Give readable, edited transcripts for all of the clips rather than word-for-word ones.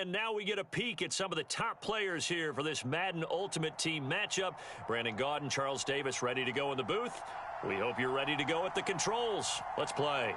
and now we get a peek at some of the top players here for this Madden Ultimate Team matchup. Brandon Gaudin, Charles Davis ready to go in the booth. We hope you're ready to go at the controls. Let's play.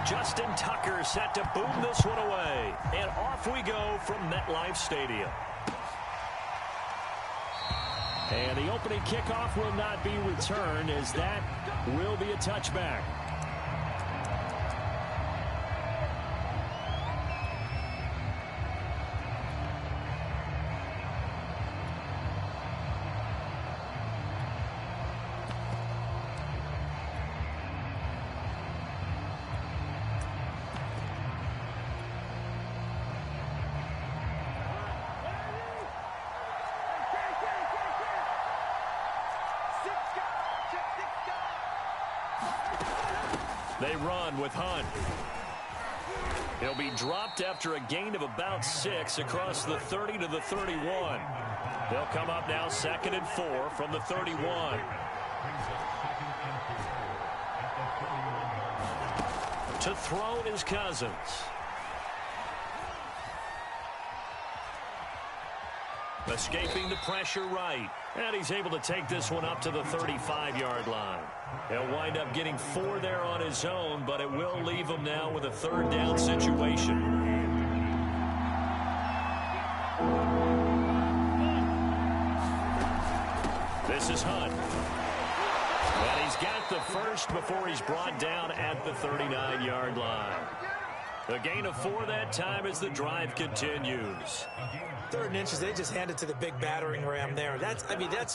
Justin Tucker set to boom this one away. And off we go from MetLife Stadium. And the opening kickoff will not be returned, as that will be a touchback. They run with Hunt. He'll be dropped after a gain of about 6 across the 30 to the 31. They'll come up now 2nd and 4 from the 31. To throw is Cousins. Escaping the pressure right. And he's able to take this one up to the 35-yard line. He'll wind up getting 4 there on his own, but it will leave him now with a 3rd down situation. This is Hunt. And he's got the first before he's brought down at the 39-yard line. A gain of 4 that time as the drive continues. 3rd and inches, they just hand it to the big battering ram there. That's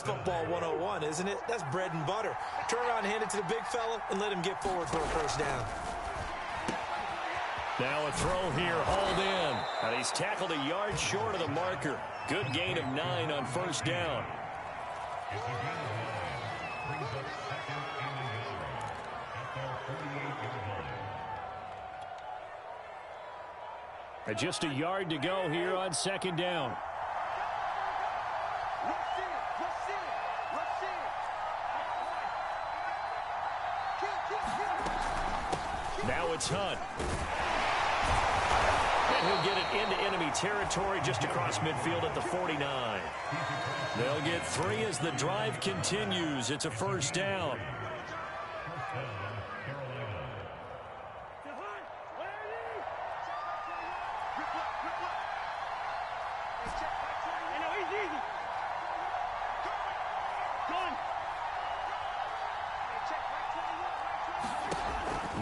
football 101, isn't it? That's bread and butter. Turn around and hand it to the big fella and let him get forward for a 1st down. Now a throw here, hauled in. And he's tackled a yard short of the marker. Good gain of 9 on 1st down. And just a yard to go here on 2nd down. Now it's Hunt. And he'll get it into enemy territory just across midfield at the 49. They'll get 3 as the drive continues. It's a 1st down.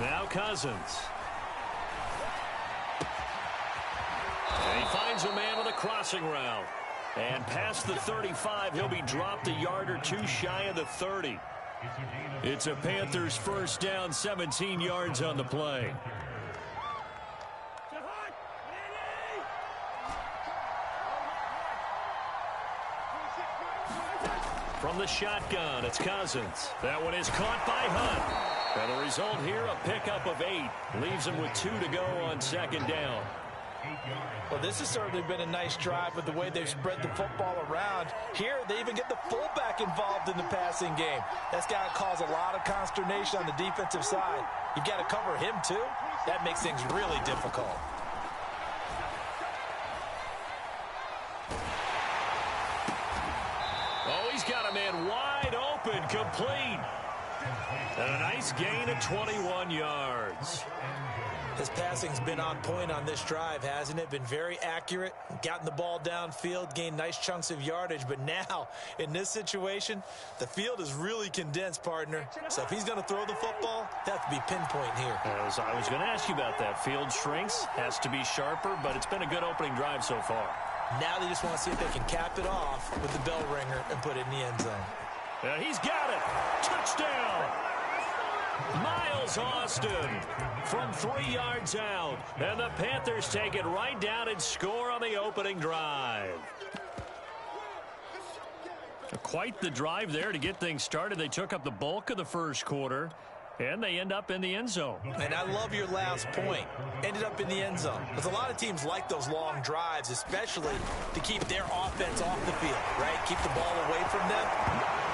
Now Cousins. And he finds a man on the crossing route. And past the 35, he'll be dropped a yard or 2 shy of the 30. It's a Panthers 1st down, 17 yards on the play. From the shotgun, it's Cousins. That one is caught by Hunt. And the result here, a pickup of 8. Leaves him with 2 to go on 2nd down. Well, this has certainly been a nice drive with the way they've spread the football around. Here, they even get the fullback involved in the passing game. That's got to cause a lot of consternation on the defensive side. You've got to cover him, too. That makes things really difficult. Oh, he's got a man wide open, complete. And a nice gain of 21 yards. His passing's been on point on this drive, hasn't it? Been very accurate, gotten the ball downfield, gained nice chunks of yardage. But now, in this situation, the field is really condensed, partner. So if he's going to throw the football, that have to be pinpoint here. As I was going to ask you about that. Field shrinks, has to be sharper, but it's been a good opening drive so far. Now they just want to see if they can cap it off with the bell ringer and put it in the end zone. And he's got it. Touchdown. Miles Austin from 3 yards out. And the Panthers take it right down and score on the opening drive. quite the drive there to get things started. They took up the bulk of the first quarter, and they end up in the end zone. And I love your last point. Ended up in the end zone. Because a lot of teams like those long drives, especially to keep their offense off the field, right? Keep the ball away from them.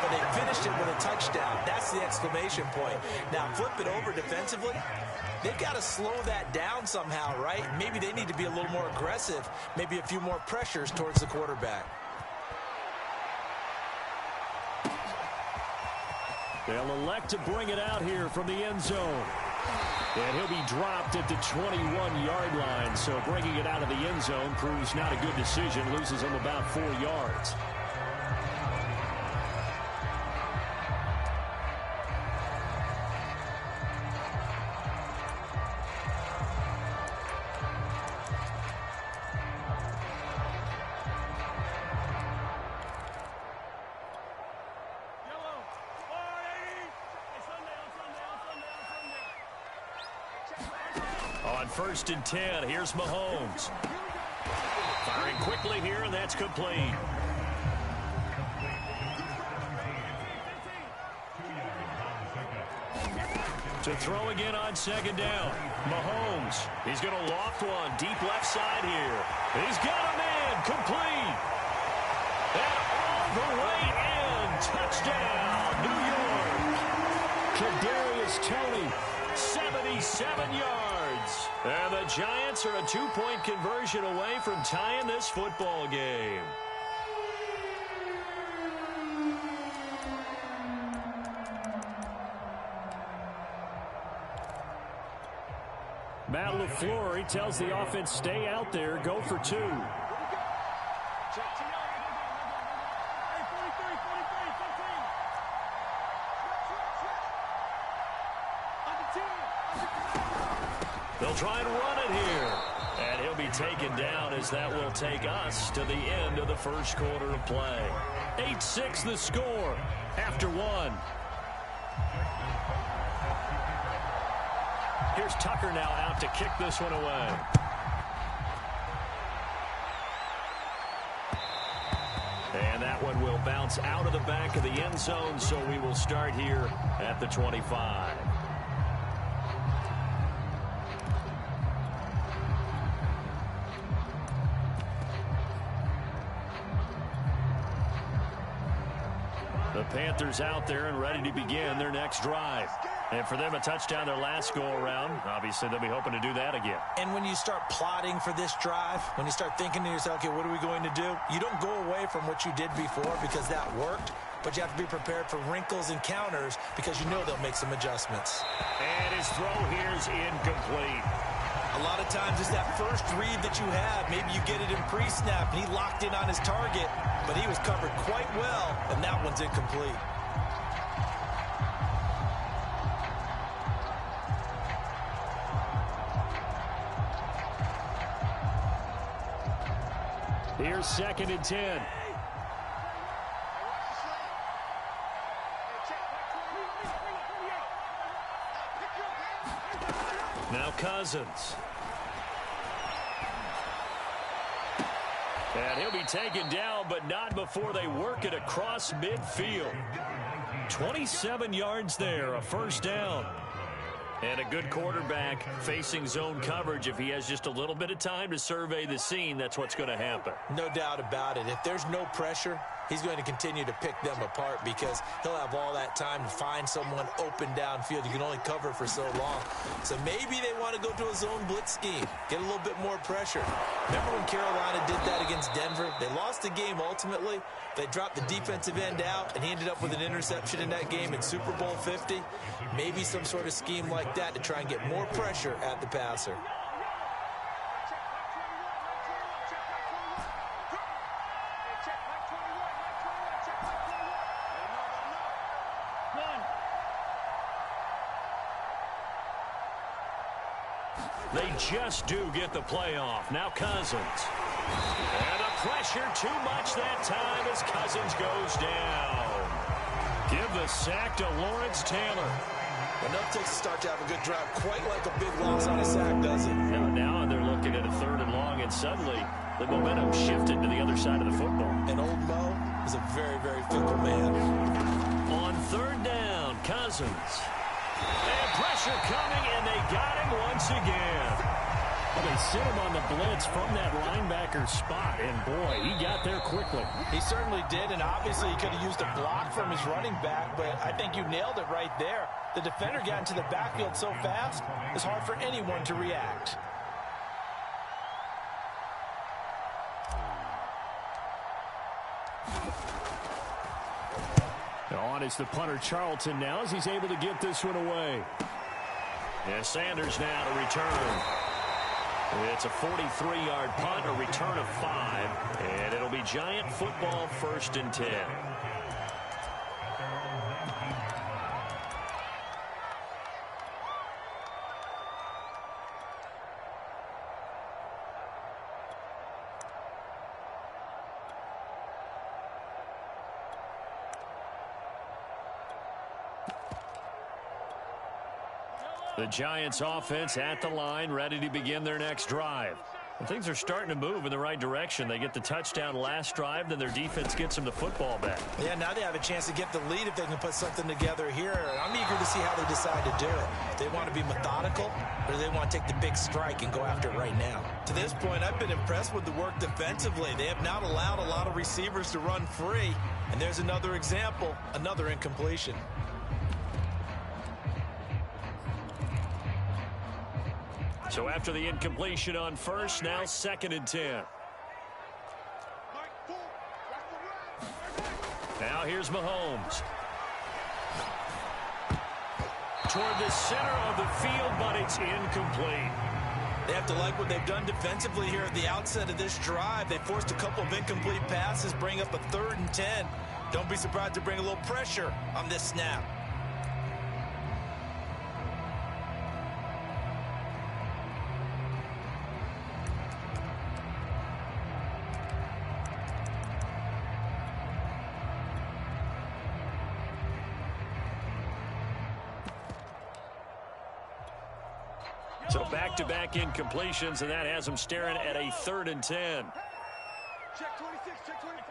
But they finished it with a touchdown. That's the exclamation point. Now, flip it over defensively. They've got to slow that down somehow, right? Maybe they need to be a little more aggressive. Maybe a few more pressures towards the quarterback. They'll elect to bring it out here from the end zone. And he'll be dropped at the 21-yard line. So bringing it out of the end zone proves not a good decision. Loses him about 4 yards. On 1st and 10, here's Mahomes. Firing quickly here, and that's complete. To throw again on 2nd down. Mahomes, he's going to loft one deep left side here. He's got a man, complete. And all the way in. Touchdown, New York. Kadarius Toney, 77 yards. And the Giants are a 2-point conversion away from tying this football game. Matt LaFleur tells the offense, stay out there, go for 2. They'll try and run it here. And he'll be taken down as that will take us to the end of the first quarter of play. 8-6 the score after 1. Here's Tucker now out to kick this one away. And that one will bounce out of the back of the end zone, so we will start here at the 25. The Panthers out there and ready to begin their next drive. And for them, a touchdown their last go-around. Obviously, they'll be hoping to do that again. And when you start plotting for this drive, when you start thinking to yourself, okay, what are we going to do? You don't go away from what you did before because that worked, but you have to be prepared for wrinkles and counters because you know they'll make some adjustments. And his throw here is incomplete. A lot of times it's that first read that you have. Maybe you get it in pre-snap, and he locked in on his target, but he was covered quite well, and that one's incomplete. Here's 2nd and 10. Now Cousins. And he'll be taken down, but not before they work it across midfield. 27 yards there, a first down. And a good quarterback facing zone coverage. If he has just a little bit of time to survey the scene, that's what's going to happen. No doubt about it. If there's no pressure, he's going to continue to pick them apart because he'll have all that time to find someone open downfield. You can only cover for so long. So maybe they want to go to a zone blitz scheme, get a little bit more pressure. Remember when Carolina did that against Denver? They lost the game ultimately. They dropped the defensive end out, and he ended up with an interception in that game in Super Bowl 50. Maybe some sort of scheme like that to try and get more pressure at the passer. They just do get the playoff. Now Cousins. And the pressure too much that time as Cousins goes down. Give the sack to Lawrence Taylor. Enough takes to start to have a good drive. Quite like a big loss on a sack, does it? Now they're looking at a 3rd and long, and suddenly the momentum shifted to the other side of the football. And old Mo, is a very, very fickle man. On third down, Cousins. And pressure coming, and they got him once again. Well, they sent him on the blitz from that linebacker spot, and boy, he got there quickly. He certainly did, and obviously he could have used a block from his running back, but I think you nailed it right there. The defender got into the backfield so fast, it's hard for anyone to react. On is the punter Charlton now as he's able to get this one away. And Sanders now to return. It's a 43-yard punt, a return of 5, and it'll be Giant football 1st and 10. The Giants offense at the line, ready to begin their next drive. And things are starting to move in the right direction. They get the touchdown last drive, then their defense gets them the football back. Yeah, now they have a chance to get the lead if they can put something together here. I'm eager to see how they decide to do it. They want to be methodical, or do they want to take the big strike and go after it right now? To this point, I've been impressed with the work defensively. They have not allowed a lot of receivers to run free. And there's another example, another incompletion. So after the incompletion on first, now 2nd and 10. Now here's Mahomes. Toward the center of the field, but it's incomplete. They have to like what they've done defensively here at the outset of this drive. They forced a couple of incomplete passes, bring up a 3rd and 10. Don't be surprised to bring a little pressure on this snap. So back-to-back incompletions, and that has them staring at a 3rd and 10. Check 26, check 25.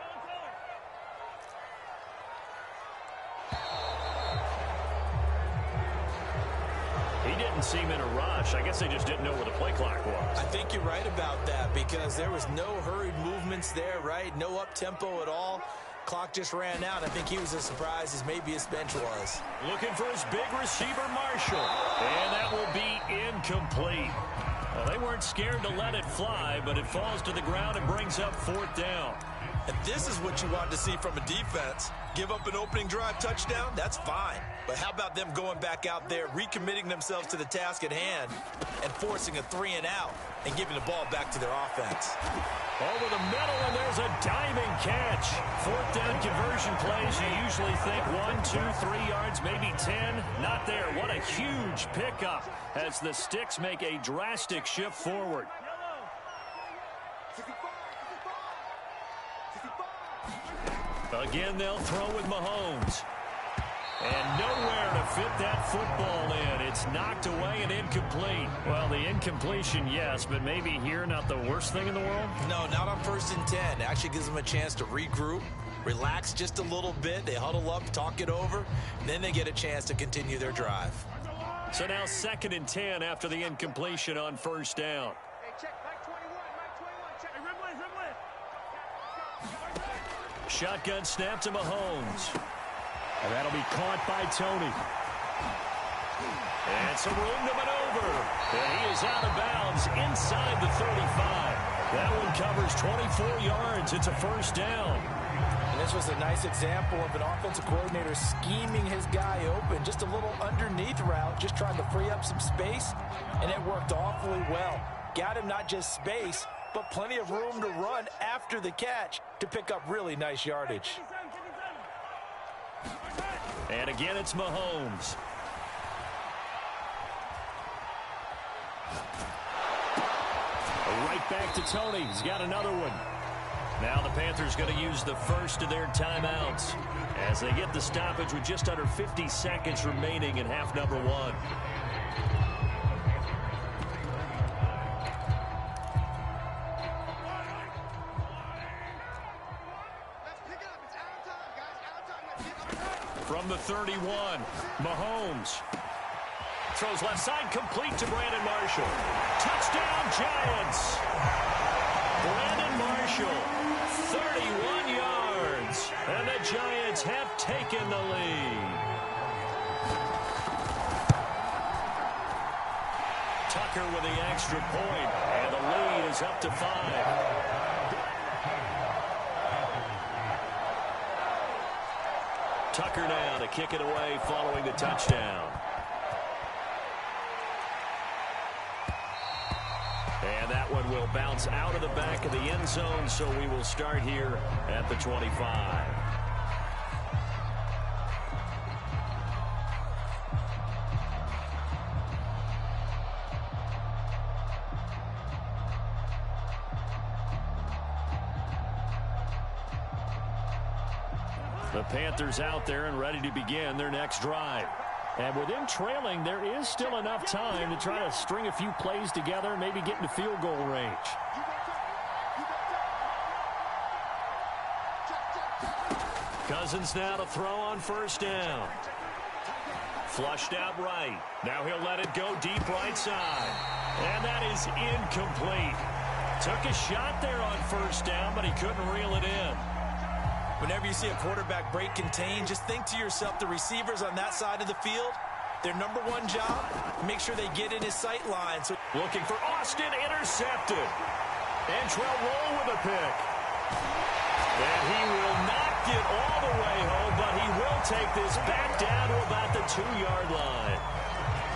He didn't seem in a rush. I guess they just didn't know where the play clock was. I think you're right about that because there was no hurried movements there, right? No up-tempo at all. Clock just ran out. I think he was as surprised as maybe his bench was. Looking for his big receiver, Marshall. And that will be incomplete. Well, they weren't scared to let it fly, but it falls to the ground and brings up 4th down. And this is what you want to see from a defense. Give up an opening drive touchdown, that's fine. But how about them going back out there, recommitting themselves to the task at hand, and forcing a 3 and out, and giving the ball back to their offense. Over the middle, and there's a diving catch. 4th down conversion plays, you usually think 1, 2, 3 yards, maybe 10. Not there. What a huge pickup as the Sticks make a drastic shift forward. Again, they'll throw with Mahomes. And nowhere to fit that football in. It's knocked away and incomplete. Well, the incompletion, yes, but maybe here not the worst thing in the world? No, not on 1st and 10. It actually gives them a chance to regroup, relax just a little bit. They huddle up, talk it over, and then they get a chance to continue their drive. So now 2nd and 10 after the incompletion on 1st down. Hey, check, Mike 21, check. Hey, Rimley. Shotgun snap to Mahomes. And that'll be caught by Tony. And some room to maneuver. And he is out of bounds inside the 35. That one covers 24 yards. It's a 1st down. And this was a nice example of an offensive coordinator scheming his guy open. Just a little underneath route, just trying to free up some space. And it worked awfully well. Got him not just space, but plenty of room to run after the catch to pick up really nice yardage. And again, it's Mahomes. Right back to Tony. He's got another one. Now the Panthers going to use the first of their timeouts as they get the stoppage with just under 50 seconds remaining in half number 1. Let's pick it up. It's out. 31. Mahomes throws left side, complete to Brandon Marshall. Touchdown, Giants. Brandon Marshall, 31 yards. And the Giants have taken the lead. Tucker with the extra point, and the lead is up to 5. Tucker now to kick it away following the touchdown. And that one will bounce out of the back of the end zone, so we will start here at the 25. The Panthers out there and ready to begin their next drive. And with them trailing, there is still enough time to try to string a few plays together and maybe get into field goal range. Cousins now to throw on first down. Flushed out right. Now he'll let it go deep right side. And that is incomplete. Took a shot there on first down, but he couldn't reel it in. Whenever you see a quarterback break contain, just think to yourself, the receivers on that side of the field, their number one job, make sure they get in his sight line. So looking for Austin, intercepted. Antrell Roll with a pick. And he will not get all the way home, but he will take this back down to about the 2-yard line.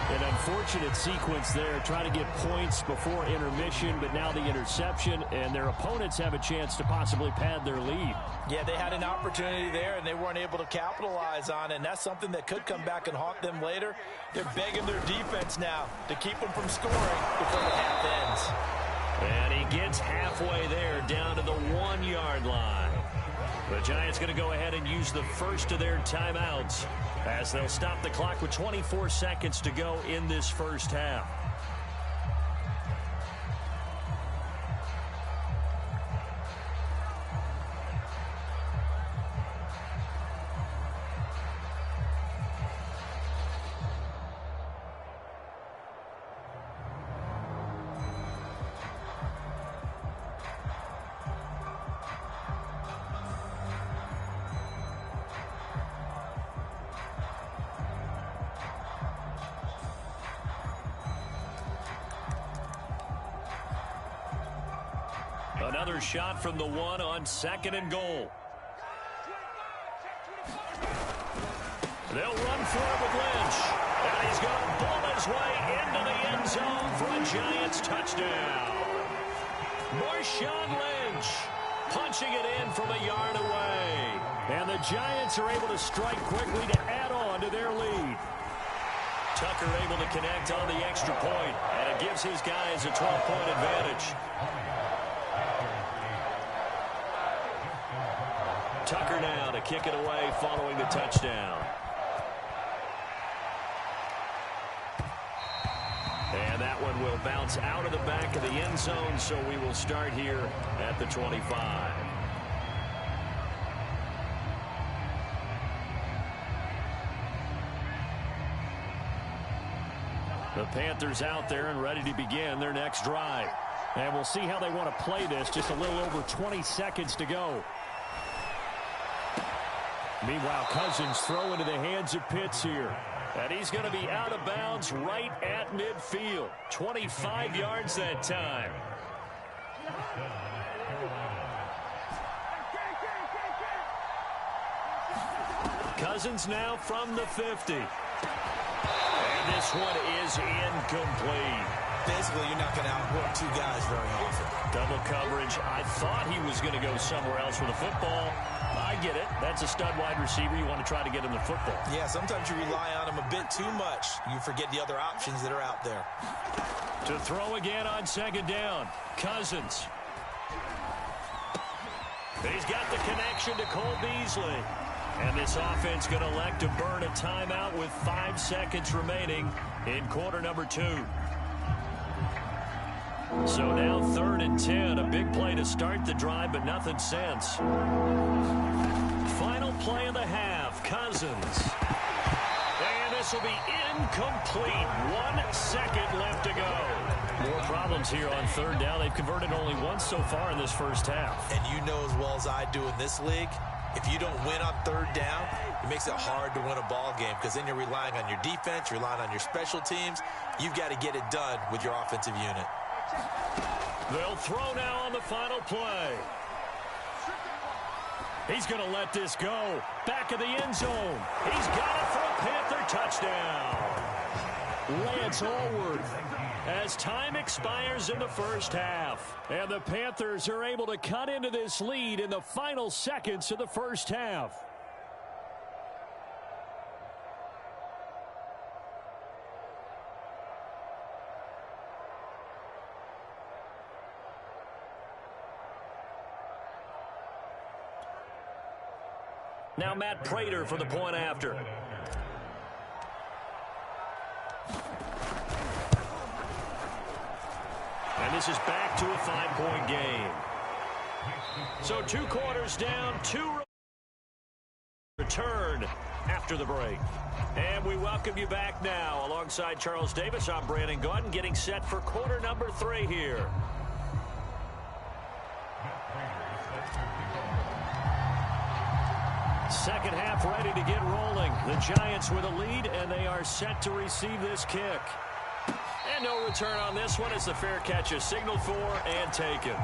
An unfortunate sequence there, trying to get points before intermission, but now the interception, and their opponents have a chance to possibly pad their lead. Yeah, they had an opportunity there, and they weren't able to capitalize on it, and that's something that could come back and haunt them later. They're begging their defense now to keep them from scoring before the half ends. And he gets halfway there, down to the 1-yard line. The Giants going to go ahead and use the first of their timeouts as they'll stop the clock with 24 seconds to go in this first half. Another shot from the 1 on 2nd and goal. They'll run for it with Lynch. And he's going to bowl his way into the end zone for a Giants touchdown. Marshawn Lynch punching it in from a yard away. And the Giants are able to strike quickly to add on to their lead. Tucker able to connect on the extra point, and it gives his guys a 12-point advantage. Tucker now to kick it away following the touchdown. And that one will bounce out of the back of the end zone, so we will start here at the 25. The Panthers out there and ready to begin their next drive. And we'll see how they want to play this. Just a little over 20 seconds to go. Meanwhile, Cousins throw into the hands of Pitts here. And he's going to be out of bounds right at midfield. 25 yards that time. Cousins now from the 50. And this one is incomplete. Basically, you're not going to outwork two guys very often. Double coverage. I thought he was going to go somewhere else with the football. I get it. That's a stud wide receiver. You want to try to get him the football. Yeah, sometimes you rely on him a bit too much. You forget the other options that are out there. To throw again on 2nd down. Cousins. He's got the connection to Cole Beasley. And this offense going to elect to burn a timeout with 5 seconds remaining in quarter number 2. So now 3rd and 10. A big play to start the drive, but nothing since. Final play of the half. Cousins. this will be incomplete. 1 second left to go. More problems here on third down. They've converted only once so far in this first half. And you know as well as I do in this league, if you don't win on third down, it makes it hard to win a ball game because then you're relying on your defense, you're relying on your special teams. You've got to get it done with your offensive unit. They'll throw now on the final play. He's going to let this go. Back of the end zone. He's got it for a Panther touchdown. Lance Allworth as time expires in the first half. And the Panthers are able to cut into this lead in the final seconds of the first half. Now Matt Prater for the point after. And this is back to a 5-point game. So 2 quarters down, 2 return after the break. And we welcome you back now. Alongside Charles Davis, I'm Brandon Gaudin, getting set for quarter number 3 here. Second half ready to get rolling. The Giants with a lead, and they are set to receive this kick. And no return on this one as the fair catch is signaled for and taken.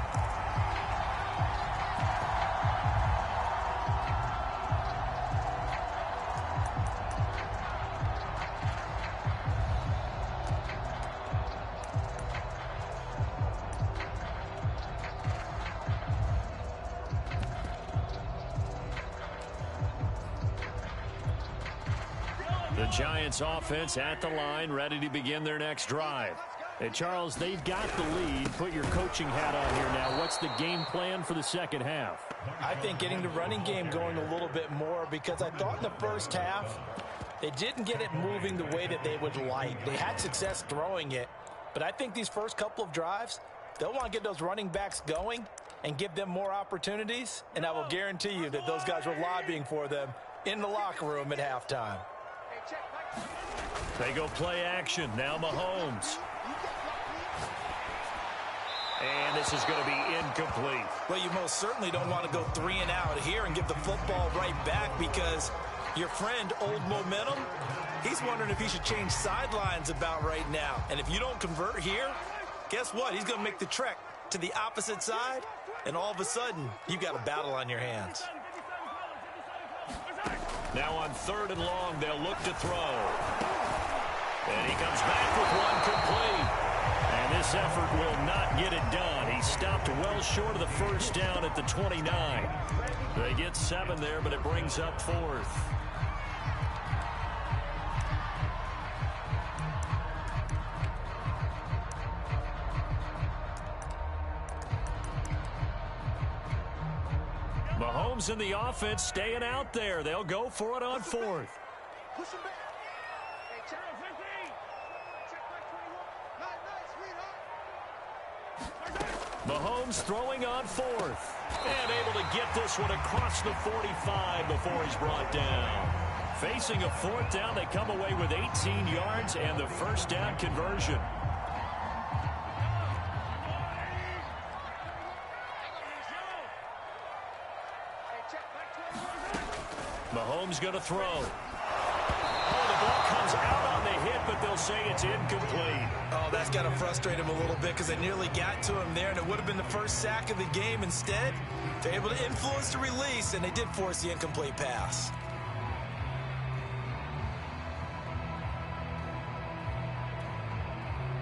The Giants offense at the line, ready to begin their next drive. Hey, Charles, they've got the lead. Put your coaching hat on here now. What's the game plan for the second half? I think getting the running game going a little bit more because I thought in the first half they didn't get it moving the way that they would like. They had success throwing it, but I think these first couple of drives, they'll want to get those running backs going and give them more opportunities, and I will guarantee you that those guys were lobbying for them in the locker room at halftime. They go play action. Now Mahomes. And this is going to be incomplete. Well, you most certainly don't want to go 3 and out here and give the football right back because your friend, Old Momentum, he's wondering if he should change sidelines about right now. And if you don't convert here, guess what? He's going to make the trek to the opposite side, and all of a sudden, you've got a battle on your hands. Now on 3rd and long, they'll look to throw. And he comes back with one complete. And this effort will not get it done. He stopped well short of the first down at the 29. They get 7 there, but it brings up 4th. Mahomes and the offense staying out there. They'll go for it on 4th. Push him back. Hey, Charles, 15. Check back 21. Mahomes throwing on 4th. And able to get this one across the 45 before he's brought down. Facing a 4th down, they come away with 18 yards and the first down conversion. Mahomes going to throw. Oh, the ball comes out on the hit, but they'll say it's incomplete. Oh, that's got to frustrate him a little bit because they nearly got to him there, and it would have been the first sack of the game. Instead, they're able to influence the release, and they did force the incomplete pass.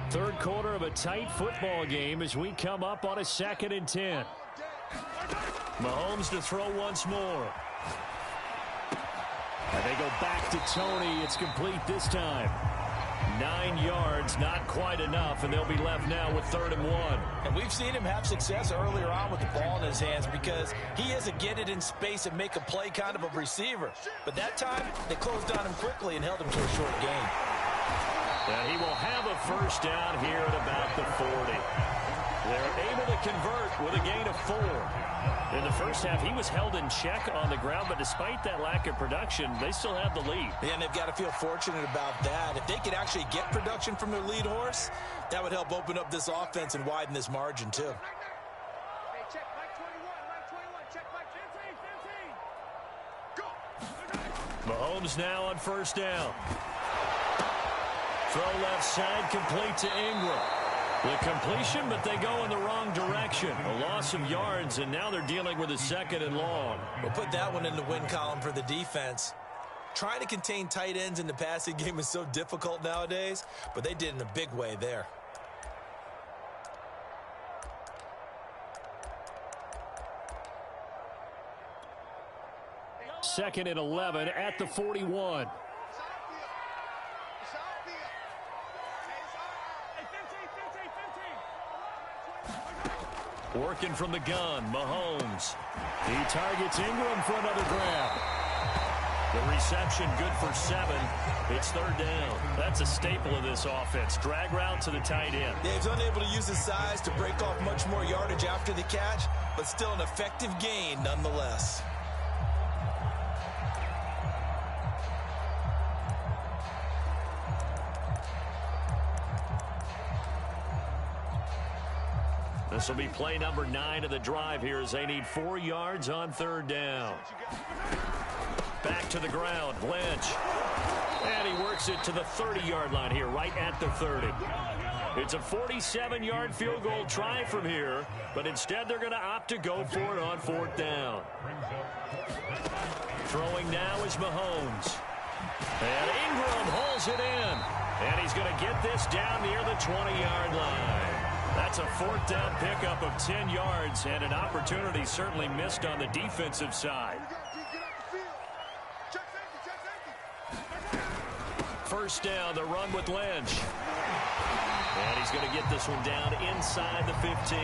Third quarter of a tight football game as we come up on a 2nd and 10. Mahomes to throw once more. And they go back to Tony. It's complete this time. 9 yards, not quite enough, and they'll be left now with 3rd and 1. And we've seen him have success earlier on with the ball in his hands because he is a get it in space and make a play kind of a receiver. But that time, they closed on him quickly and held him to a short gain. And he will have a first down here at about the 40. They're able to convert with a gain of 4. In the first half, he was held in check on the ground, but despite that lack of production, they still have the lead. Yeah, and they've got to feel fortunate about that. If they could actually get production from their lead horse, that would help open up this offense and widen this margin, too. Hey, check Mike 21, check Mike 15. Go! Mahomes now on first down. Throw left side, complete to Ingram. The completion, but they go in the wrong direction. A loss of yards, and now they're dealing with a 2nd and long. We'll put that one in the win column for the defense. Trying to contain tight ends in the passing game is so difficult nowadays, but they did in a big way there. Second and 11 at the 41. Working from the gun, Mahomes. He targets Ingram for another grab. The reception good for 7. It's 3rd down. That's a staple of this offense. Drag route to the tight end. Yeah, he's unable to use his size to break off much more yardage after the catch, but still an effective gain nonetheless. This will be play number 9 of the drive here as they need 4 yards on 3rd down. Back to the ground, Lynch. And he works it to the 30-yard line here, right at the 30. It's a 47-yard field goal try from here, but instead they're going to opt to go for it on 4th down. Throwing now is Mahomes. And Ingram hauls it in. And he's going to get this down near the 20-yard line. That's a 4th down pickup of 10 yards and an opportunity certainly missed on the defensive side. First down, the run with Lynch. And he's going to get this one down inside the 15.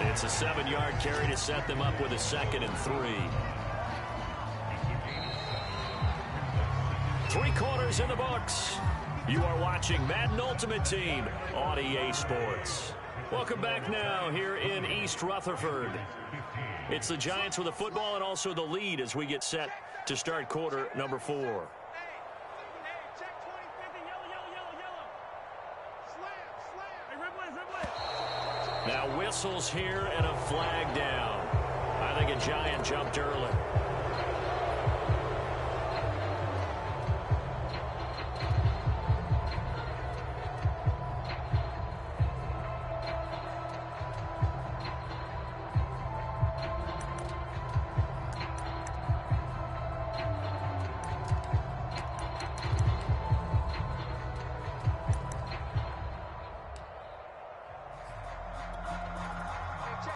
It's a 7-yard carry to set them up with a 2nd and 3. 3 quarters in the books. You are watching Madden Ultimate Team on EA Sports. Welcome back now here in East Rutherford. It's the Giants with the football and also the lead as we get set to start quarter number 4. Now whistles here and a flag down. I think a Giant jumped early.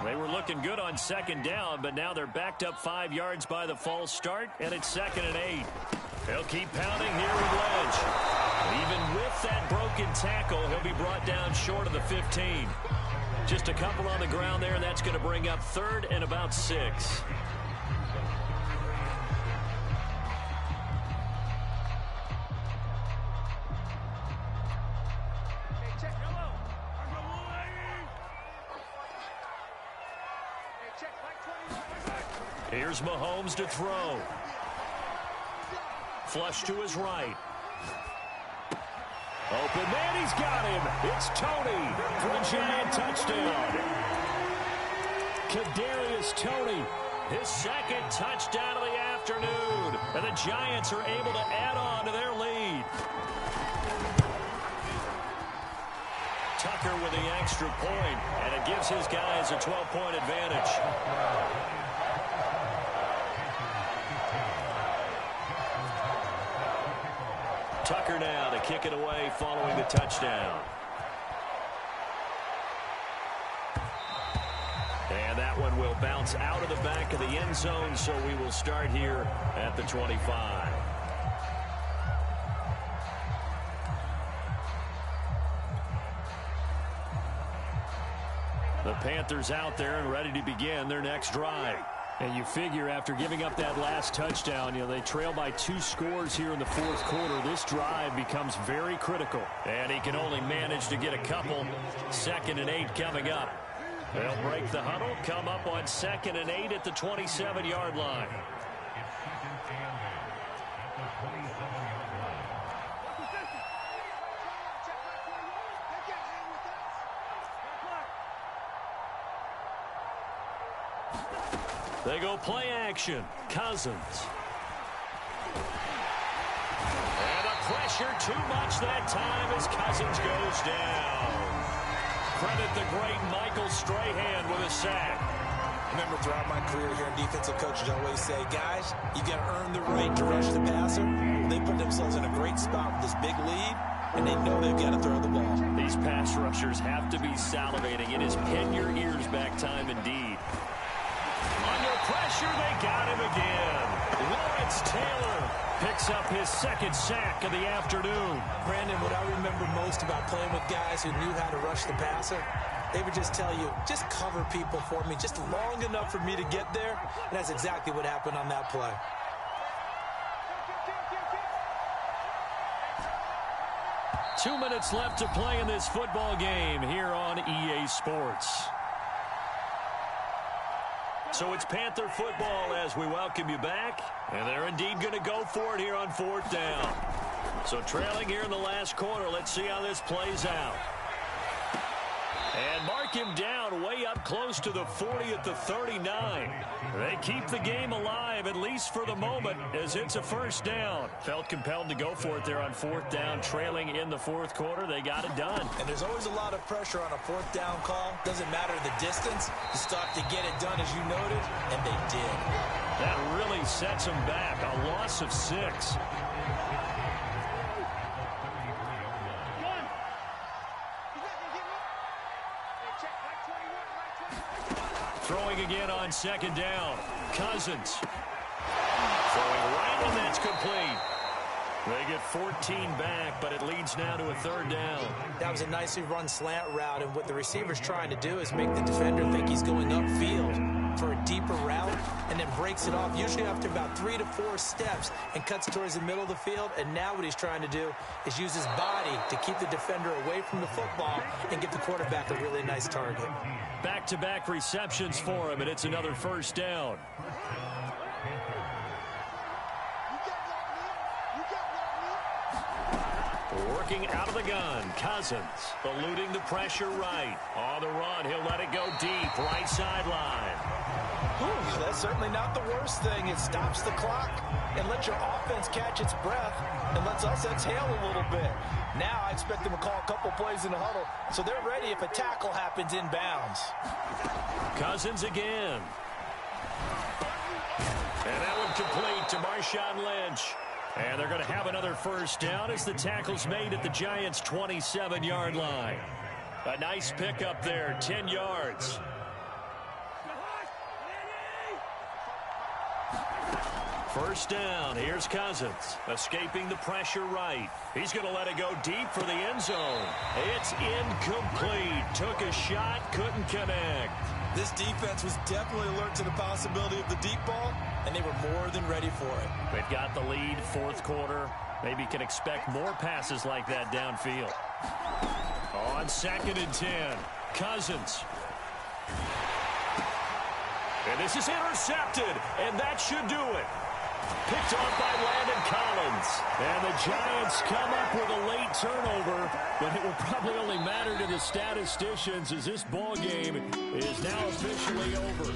They were looking good on 2nd down, but now they're backed up 5 yards by the false start, and it's 2nd and 8. They'll keep pounding here with Lynch. Even with that broken tackle, he'll be brought down short of the 15. Just a couple on the ground there, and that's going to bring up 3rd and about 6. Here's Mahomes to throw. Flush to his right. Open man, he's got him. It's Tony for a Giant touchdown. Kadarius Toney, his 2nd touchdown of the afternoon. And the Giants are able to add on to their lead. Tucker with the extra point, and it gives his guys a 12-point advantage. Tucker now to kick it away following the touchdown. And that one will bounce out of the back of the end zone, so we will start here at the 25. The Panthers out there and ready to begin their next drive. And you figure after giving up that last touchdown, they trail by 2 scores here in the fourth quarter. This drive becomes very critical. And he can only manage to get a couple. 2nd and 8 coming up. They'll break the huddle, come up on 2nd and 8 at the 27-yard line. They go play action. Cousins. And the pressure too much that time as Cousins goes down. Credit the great Michael Strahan with a sack. Remember, throughout my career here in defensive coaches, I always say, guys, you got to earn the right to rush the passer. They put themselves in a great spot with this big lead, and they know they've got to throw the ball. These pass rushers have to be salivating. It is pin your ears back time indeed. Under pressure, they got him again. Lawrence Taylor picks up his 2nd sack of the afternoon. Brandon, what I remember most about playing with guys who knew how to rush the passer, they would just tell you, just cover people for me, just long enough for me to get there. And that's exactly what happened on that play. Two minutes left to play in this football game here on EA Sports. So it's Panther football as we welcome you back. And they're indeed going to go for it here on 4th down. So trailing here in the last quarter. Let's see how this plays out. And mark him down way up close to the 40 at the 39. They keep the game alive, at least for the moment, as it's a 1st down. Felt compelled to go for it there on 4th down, trailing in the 4th quarter. They got it done. And there's always a lot of pressure on a 4th down call. Doesn't matter the distance. You still have to get it done, as you noted, and they did. That really sets them back. A loss of 6. Throwing again on 2nd down. Cousins. Throwing right, and that's complete. They get 14 back, but it leads now to a 3rd down. That was a nicely run slant route, and what the receiver's trying to do is make the defender think he's going upfield for a deeper route, and then breaks it off, usually after about 3 to 4 steps, and cuts towards the middle of the field. And now what he's trying to do is use his body to keep the defender away from the football and get the quarterback a really nice target. Back-to-back receptions for him, and it's another 1st down. Working out of the gun, Cousins eluding the pressure right. On the run, he'll let it go deep, right sideline. That's certainly not the worst thing. It stops the clock and lets your offense catch its breath and lets us exhale a little bit. Now I expect them to call a couple plays in the huddle, so they're ready if a tackle happens inbounds. Cousins again. And that one complete to Marshawn Lynch. And they're going to have another 1st down as the tackle's made at the Giants' 27-yard line. A nice pickup there, 10 yards. First down, here's Cousins, escaping the pressure right. He's going to let it go deep for the end zone. It's incomplete. Took a shot, couldn't connect. This defense was definitely alert to the possibility of the deep ball, and they were more than ready for it. They've got the lead, 4th quarter. Maybe can expect more passes like that downfield. On 2nd and 10, Cousins. And this is intercepted, and that should do it. Picked off by Landon Collins. And the Giants come up with a late turnover, but it will probably only matter to the statisticians as this ball game is now officially over.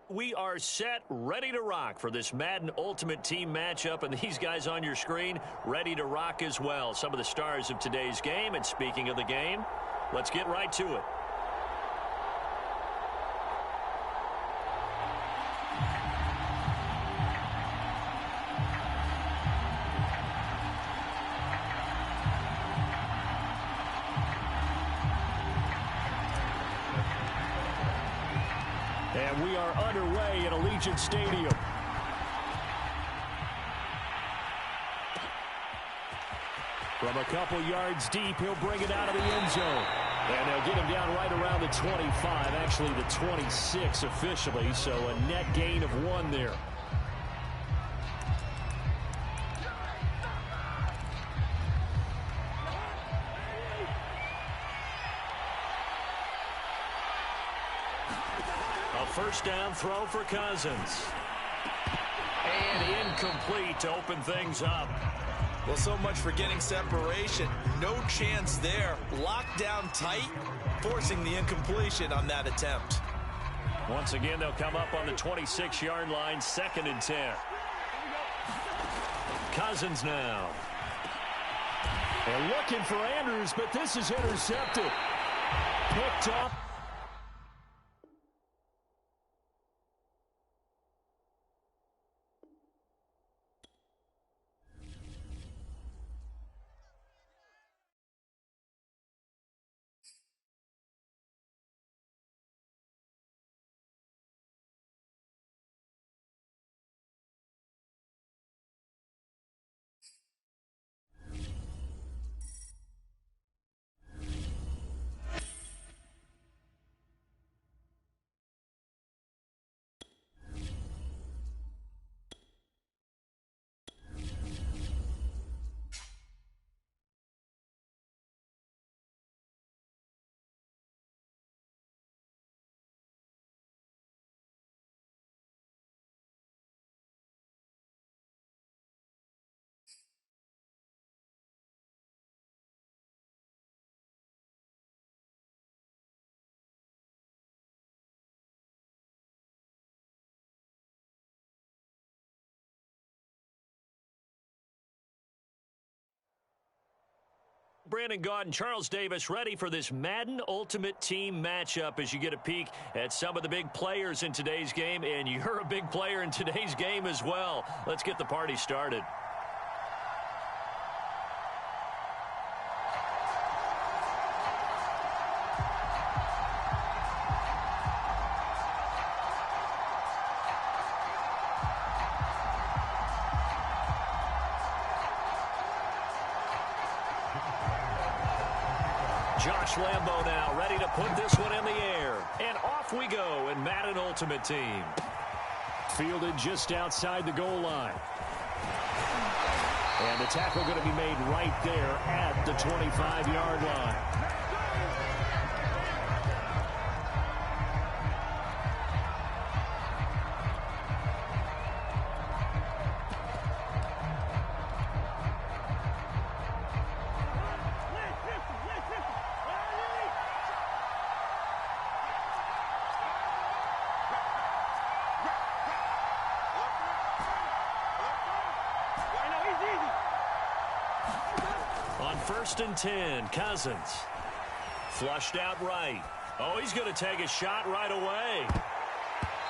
We are set, ready to rock for this Madden Ultimate Team matchup, and these guys on your screen ready to rock as well. Some of the stars of today's game, and speaking of the game, let's get right to it. And we are underway at Allegiant Stadium. From a couple yards deep, he'll bring it out of the end zone. And they'll get him down right around the 25, actually the 26 officially, so a net gain of 1 there. First down throw for Cousins. And incomplete to open things up. Well, so much for getting separation. No chance there. Locked down tight, forcing the incompletion on that attempt. Once again, they'll come up on the 26-yard line, 2nd and 10. Cousins now. They're looking for Andrews, but this is intercepted. Picked up. Brandon Gaudin, Charles Davis ready for this Madden Ultimate Team matchup as you get a peek at some of the big players in today's game, and you're a big player in today's game as well. Let's get the party started. Josh Lambo now ready to put this one in the air. And off we go in Madden Ultimate Team. Fielded just outside the goal line. And the tackle going to be made right there at the 25-yard line. On 1st and 10, Cousins. Flushed out right. Oh, he's going to take a shot right away.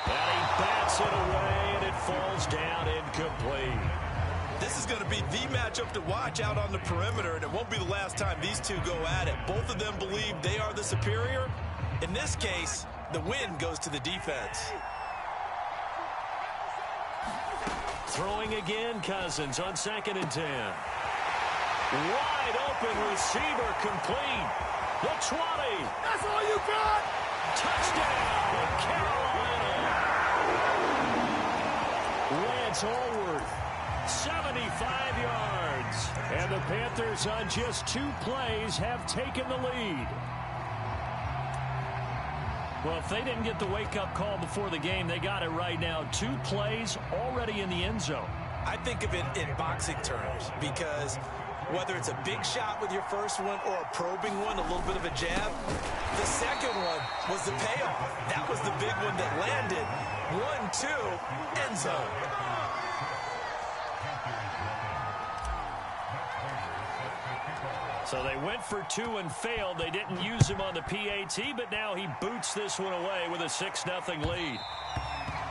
And he bats it away, and it falls down incomplete. This is going to be the matchup to watch out on the perimeter, and it won't be the last time these two go at it. Both of them believe they are the superior. In this case, the win goes to the defense. Throwing again, Cousins on 2nd and 10. Wide open receiver complete. The 20. That's all you got. Touchdown, Carolina. Lance Allworth, 75 yards. And the Panthers on just 2 plays have taken the lead. Well, if they didn't get the wake-up call before the game, they got it right now. 2 plays already in the end zone. I think of it in boxing terms because Whether it's a big shot with your first one or a probing one, a little bit of a jab, the second one was the payoff. That was the big one that landed. 1-2, end zone. So they went for 2 and failed. They didn't use him on the PAT, but now he boots this one away with a 6-0 lead.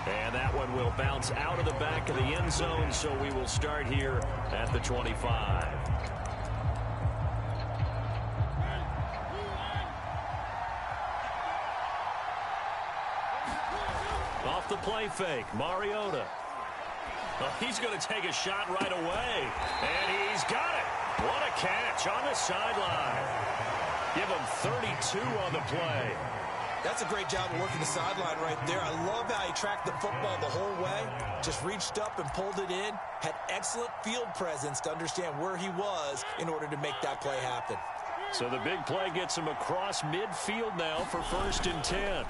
And that one will bounce out of the back of the end zone, so we will start here at the 25. Off the play fake, Mariota. Well, he's going to take a shot right away, and he's got it. What a catch on the sideline. Give him 32 on the play. That's a great job of working the sideline right there. I love how he tracked the football the whole way. Just reached up and pulled it in. Had excellent field presence to understand where he was in order to make that play happen. So the big play gets him across midfield now for 1st and 10.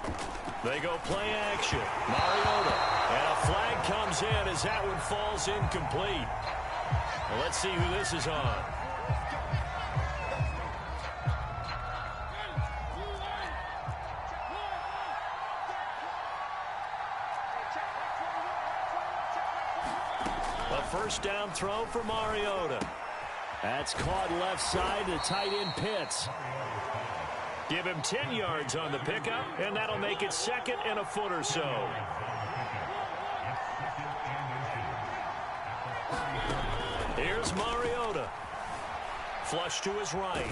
They go play action. Mariota. And a flag comes in as that one falls incomplete. Well, let's see who this is on. A first down throw for Mariota. That's caught left side to tight end Pitts. Give him 10 yards on the pickup, and that'll make it 2nd and a foot or so. Here's Mariota. Flush to his right.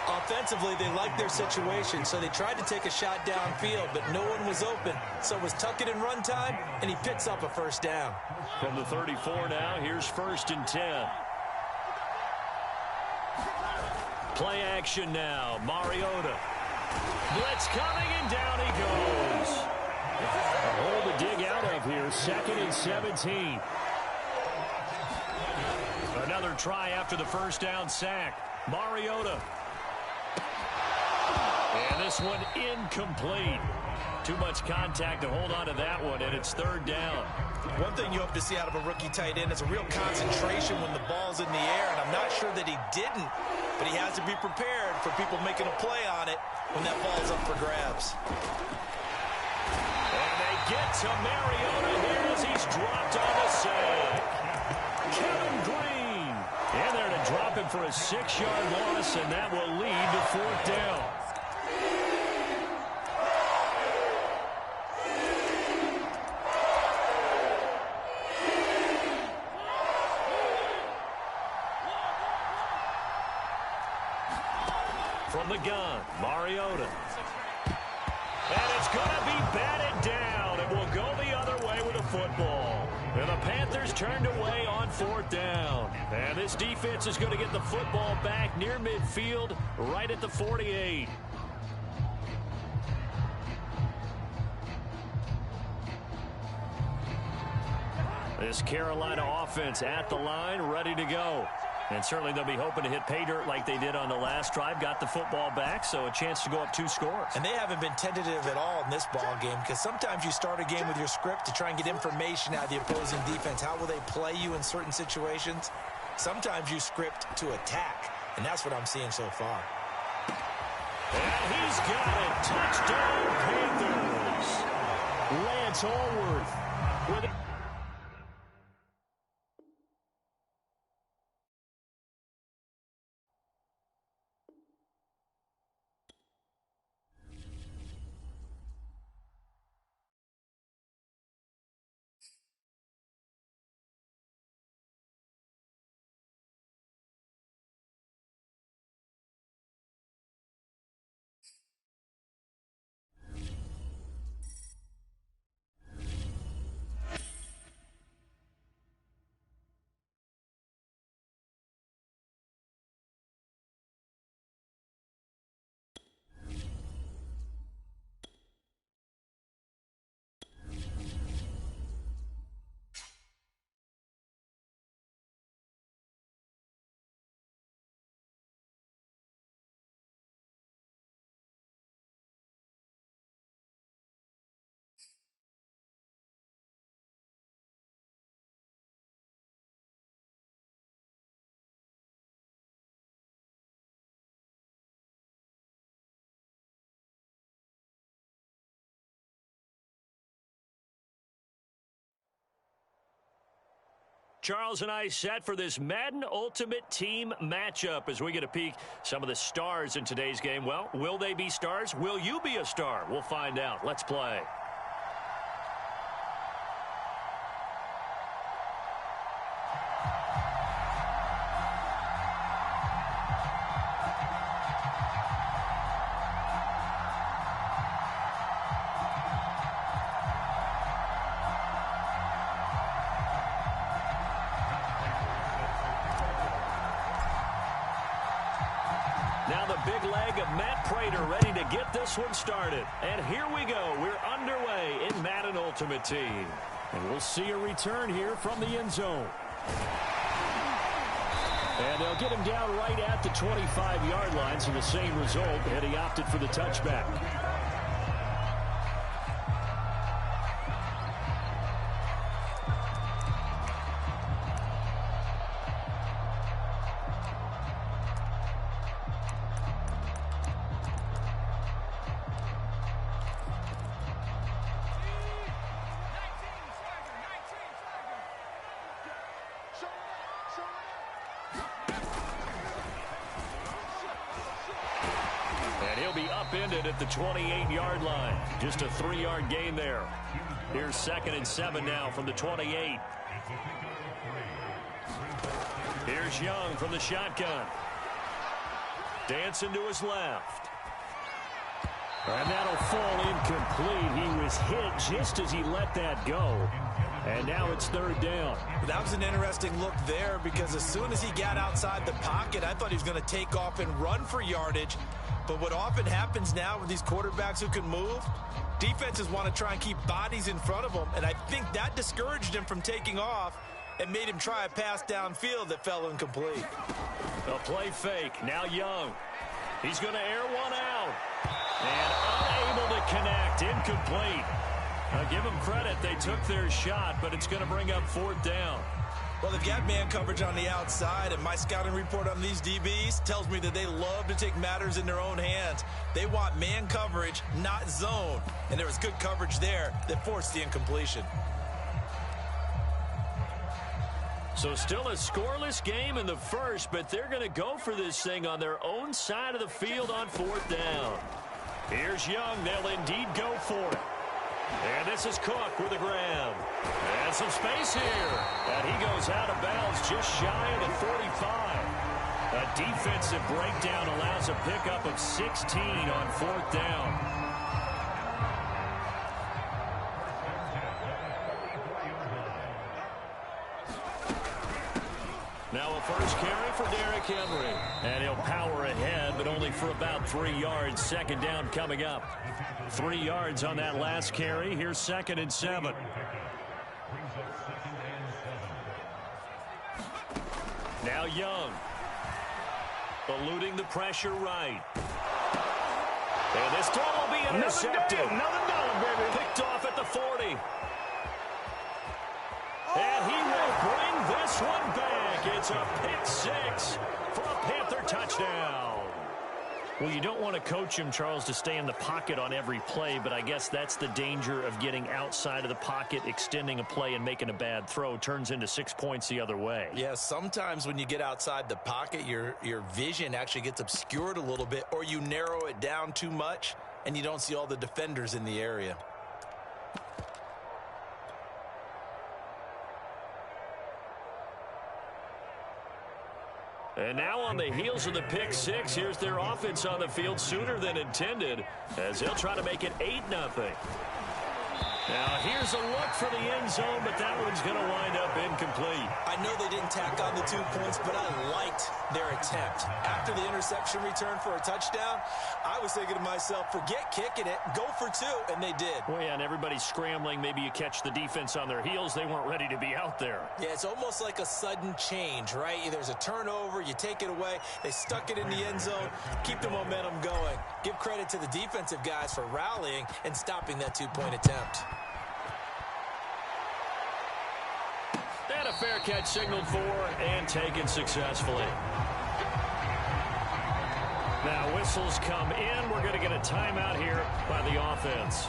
Offensively, they liked their situation, so they tried to take a shot downfield, but no one was open. So it was tuck it and run time, and he picks up a first down. From the 34 now, here's 1st and 10. Play action now. Mariota. Blitz coming, and down he goes. A hole to dig out of here. 2nd and 17. Another try after the first down sack. Mariota. And this one incomplete. Too much contact to hold on to that one, and it's 3rd down. One thing you hope to see out of a rookie tight end is a real concentration when the ball's in the air, and I'm not sure that he didn't, but he has to be prepared for people making a play on it when that ball's up for grabs. And they get to Mariota here as he's dropped on the sack. Kevin Green in there to drop him for a 6-yard loss, and that will lead to 4th down. From the gun, Mariota. And it's going to be batted down. It will go the other way with the football. And the Panthers turned away on 4th down. And this defense is going to get the football back near midfield, right at the 48. This Carolina offense at the line, ready to go. And certainly they'll be hoping to hit pay dirt like they did on the last drive. Got the football back, so a chance to go up 2 scores. And they haven't been tentative at all in this ball game, because sometimes you start a game with your script to try and get information out of the opposing defense. How will they play you in certain situations? Sometimes you script to attack, and that's what I'm seeing so far. And he's got it. Touchdown, Panthers. Lance Allworth with it. Charles and I set for this Madden Ultimate Team matchup as we get a peek some of the stars in today's game. Well, will they be stars? Will you be a star? We'll find out. Let's play. Now the big leg of Matt Prater ready to get this one started. And here we go. We're underway in Madden Ultimate Team. And we'll see a return here from the end zone. And they'll get him down right at the 25-yard line, so the same result, and he opted for the touchback. And he'll be upended at the 28-yard line. Just a 3-yard gain there. Here's 2nd and 7 now from the 28. Here's Young from the shotgun. Dancing to his left. And that'll fall incomplete. He was hit just as he let that go. And now it's 3rd down. That was an interesting look there because as soon as he got outside the pocket, I thought he was going to take off and run for yardage. But what often happens now with these quarterbacks who can move, defenses want to try and keep bodies in front of them. And I think that discouraged him from taking off and made him try a pass downfield that fell incomplete. A play fake. Now Young. He's going to air one out. And unable to connect. Incomplete. Now give them credit. They took their shot, but it's going to bring up 4th down. Well, they've got man coverage on the outside, and my scouting report on these DBs tells me that they love to take matters in their own hands. They want man coverage, not zone. And there was good coverage there that forced the incompletion. So still a scoreless game in the first, but they're going to go for this thing on their own side of the field on 4th down. Here's Young. They'll indeed go for it. And this is Cook with the grab. And some space here. And he goes out of bounds just shy of the 45. A defensive breakdown allows a pickup of 16 on 4th down. Now a first carry for Derrick Henry. And he'll power ahead, but only for about 3 yards. 2nd down coming up. 3 yards on that last carry. Here's 2nd and 7. Now Young. Eluding the pressure right. And this throw will be intercepted. Another down, baby. Picked off at the 40. And he will bring this one back. It's a pick 6 for a Panther touchdown. Well, you don't want to coach him, Charles, to stay in the pocket on every play, but I guess that's the danger of getting outside of the pocket, extending a play, and making a bad throw. Turns into 6 points the other way. Yeah, sometimes when you get outside the pocket, your vision actually gets obscured a little bit, or you narrow it down too much, and you don't see all the defenders in the area. And now on the heels of the pick 6, here's their offense on the field sooner than intended as they'll try to make it 8-0. Now here's a look for the end zone, but that one's going to wind up incomplete. I know they didn't tack on the 2 points, but I liked their attempt. After the interception return for a touchdown, I was thinking to myself, forget kicking it, go for 2, and they did. Well, yeah, and everybody's scrambling. Maybe you catch the defense on their heels. They weren't ready to be out there. Yeah, it's almost like a sudden change, right? There's a turnover, you take it away, they stuck it in the end zone, keep the momentum going. Give credit to the defensive guys for rallying and stopping that 2-point attempt. And a fair catch signaled for and taken successfully. Now whistles come in. We're going to get a timeout here by the offense.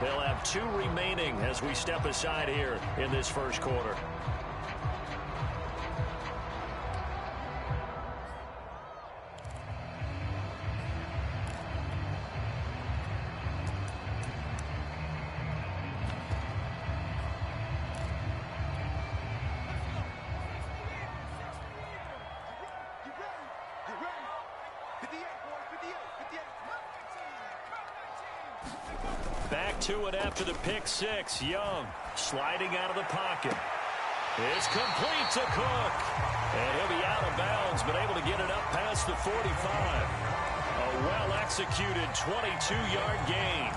They'll have 2 remaining as we step aside here in this first quarter. Back to it after the pick six. Young sliding out of the pocket. It's complete to Cook. And he'll be out of bounds, but able to get it up past the 45. A well-executed 22-yard gain.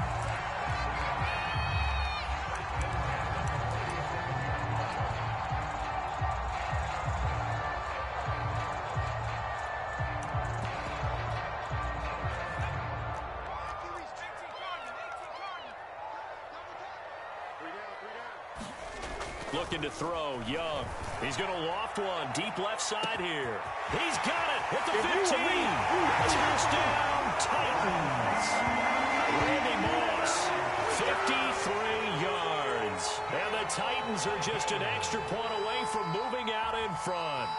Looking to throw, Young. He's going to loft one deep left side here. He's got it at the 15. Touchdown, Titans. Randy Moss, 53 yards. And the Titans are just an extra point away from moving out in front.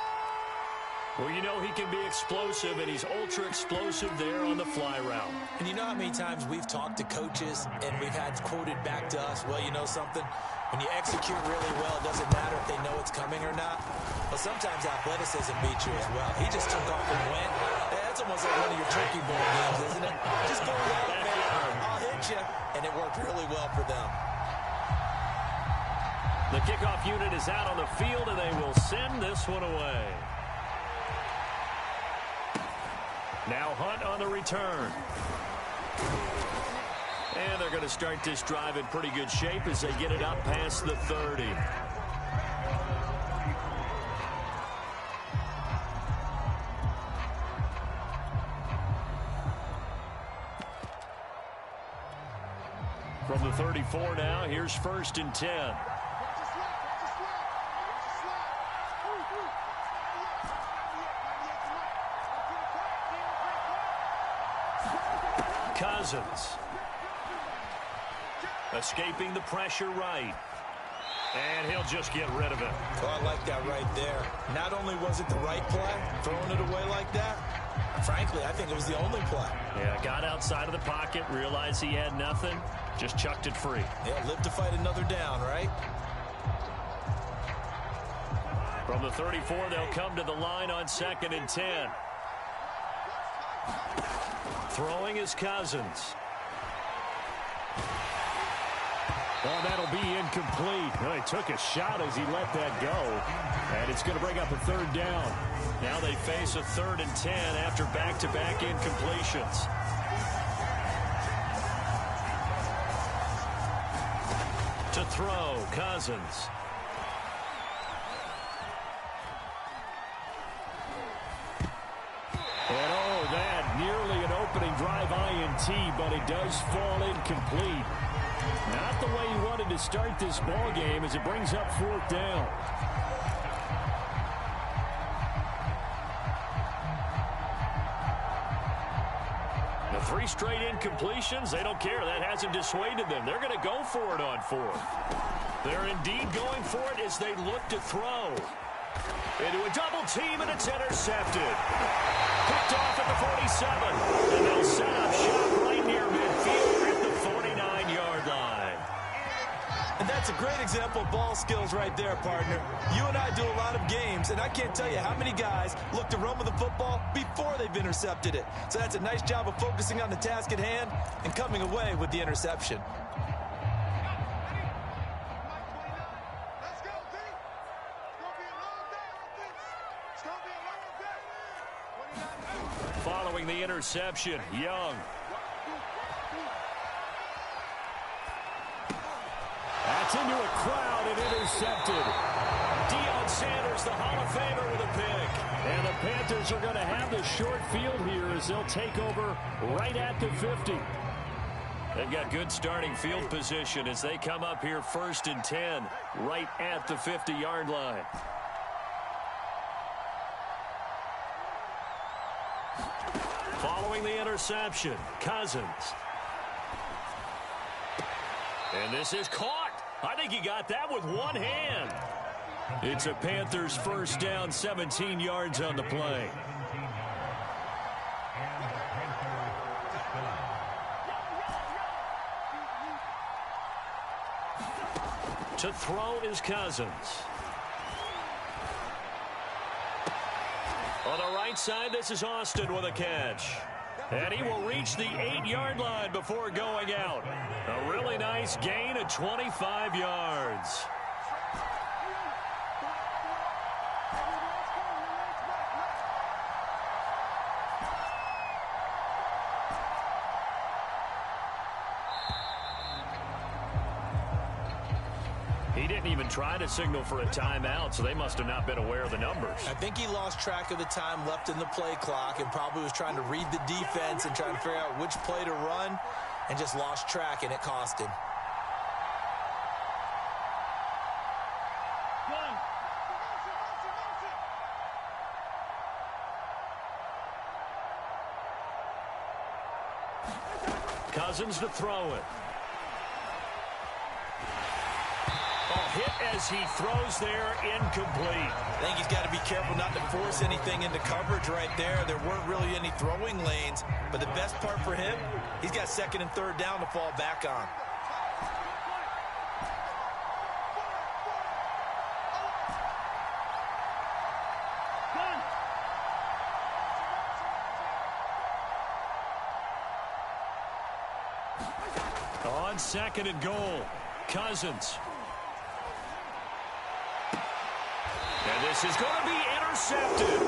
Well, you know he can be explosive, and he's ultra-explosive there on the fly route. And you know how many times we've talked to coaches and we've had quoted back to us, well, you know something? When you execute really well, it doesn't matter if they know it's coming or not. But sometimes athleticism beats you as well. He just took off and went. That's almost like one of your turkey bowl games, isn't it? Just go out, man. I'll hit you. And it worked really well for them. The kickoff unit is out on the field, and they will send this one away. Now Hunt on the return. And they're going to start this drive in pretty good shape as they get it up past the 30. From the 34 now, here's 1st and 10. Cousins. Escaping the pressure right. And he'll just get rid of it. Oh, I like that right there. Not only was it the right play, throwing it away like that, frankly, I think it was the only play. Yeah, got outside of the pocket, realized he had nothing, just chucked it free. Yeah, live to fight another down, right? From the 34, they'll come to the line on 2nd and 10. Throwing is Cousins. Oh, that'll be incomplete. Well, he took a shot as he let that go. And it's going to bring up a 3rd down. Now they face a 3rd and 10 after back-to-back incompletions. To throw, Cousins. And oh, that nearly an opening drive INT, but it does fall incomplete. Not the way he wanted to start this ball game as it brings up 4th down. The 3 straight incompletions, they don't care. That hasn't dissuaded them. They're going to go for it on 4th. They're indeed going for it as they look to throw. Into a double team, and it's intercepted. Picked off at the 47. And they'll set up shop right near midfield at the 49-yard line. And that's a great example of ball skills right there, partner. You and I do a lot of games, and I can't tell you how many guys look to run with the football before they've intercepted it. So that's a nice job of focusing on the task at hand and coming away with the interception. Following the interception, Young. That's into a crowd and intercepted. Deion Sanders, the Hall of Famer, with a pick. And the Panthers are going to have the short field here as they'll take over right at the 50. They've got good starting field position as they come up here 1st and 10, right at the 50-yard line. Following the interception, Cousins. And this is caught. I think he got that with one hand. It's a Panthers 1st down, 17 yards on the play. To throw is Cousins. On the right side, this is Austin with a catch. And he will reach the 8-yard line before going out. A really nice gain of 25 yards. He didn't even try to signal for a timeout, so they must have not been aware of the numbers. I think he lost track of the time left in the play clock and probably was trying to read the defense and trying to figure out which play to run and just lost track, and it cost him. Cousins to throw it. Hit as he throws there, incomplete. I think he's got to be careful not to force anything into coverage right there. There weren't really any throwing lanes, but the best part for him, he's got 2nd and 3rd down to fall back on. On 2nd and goal, Cousins. And this is going to be intercepted.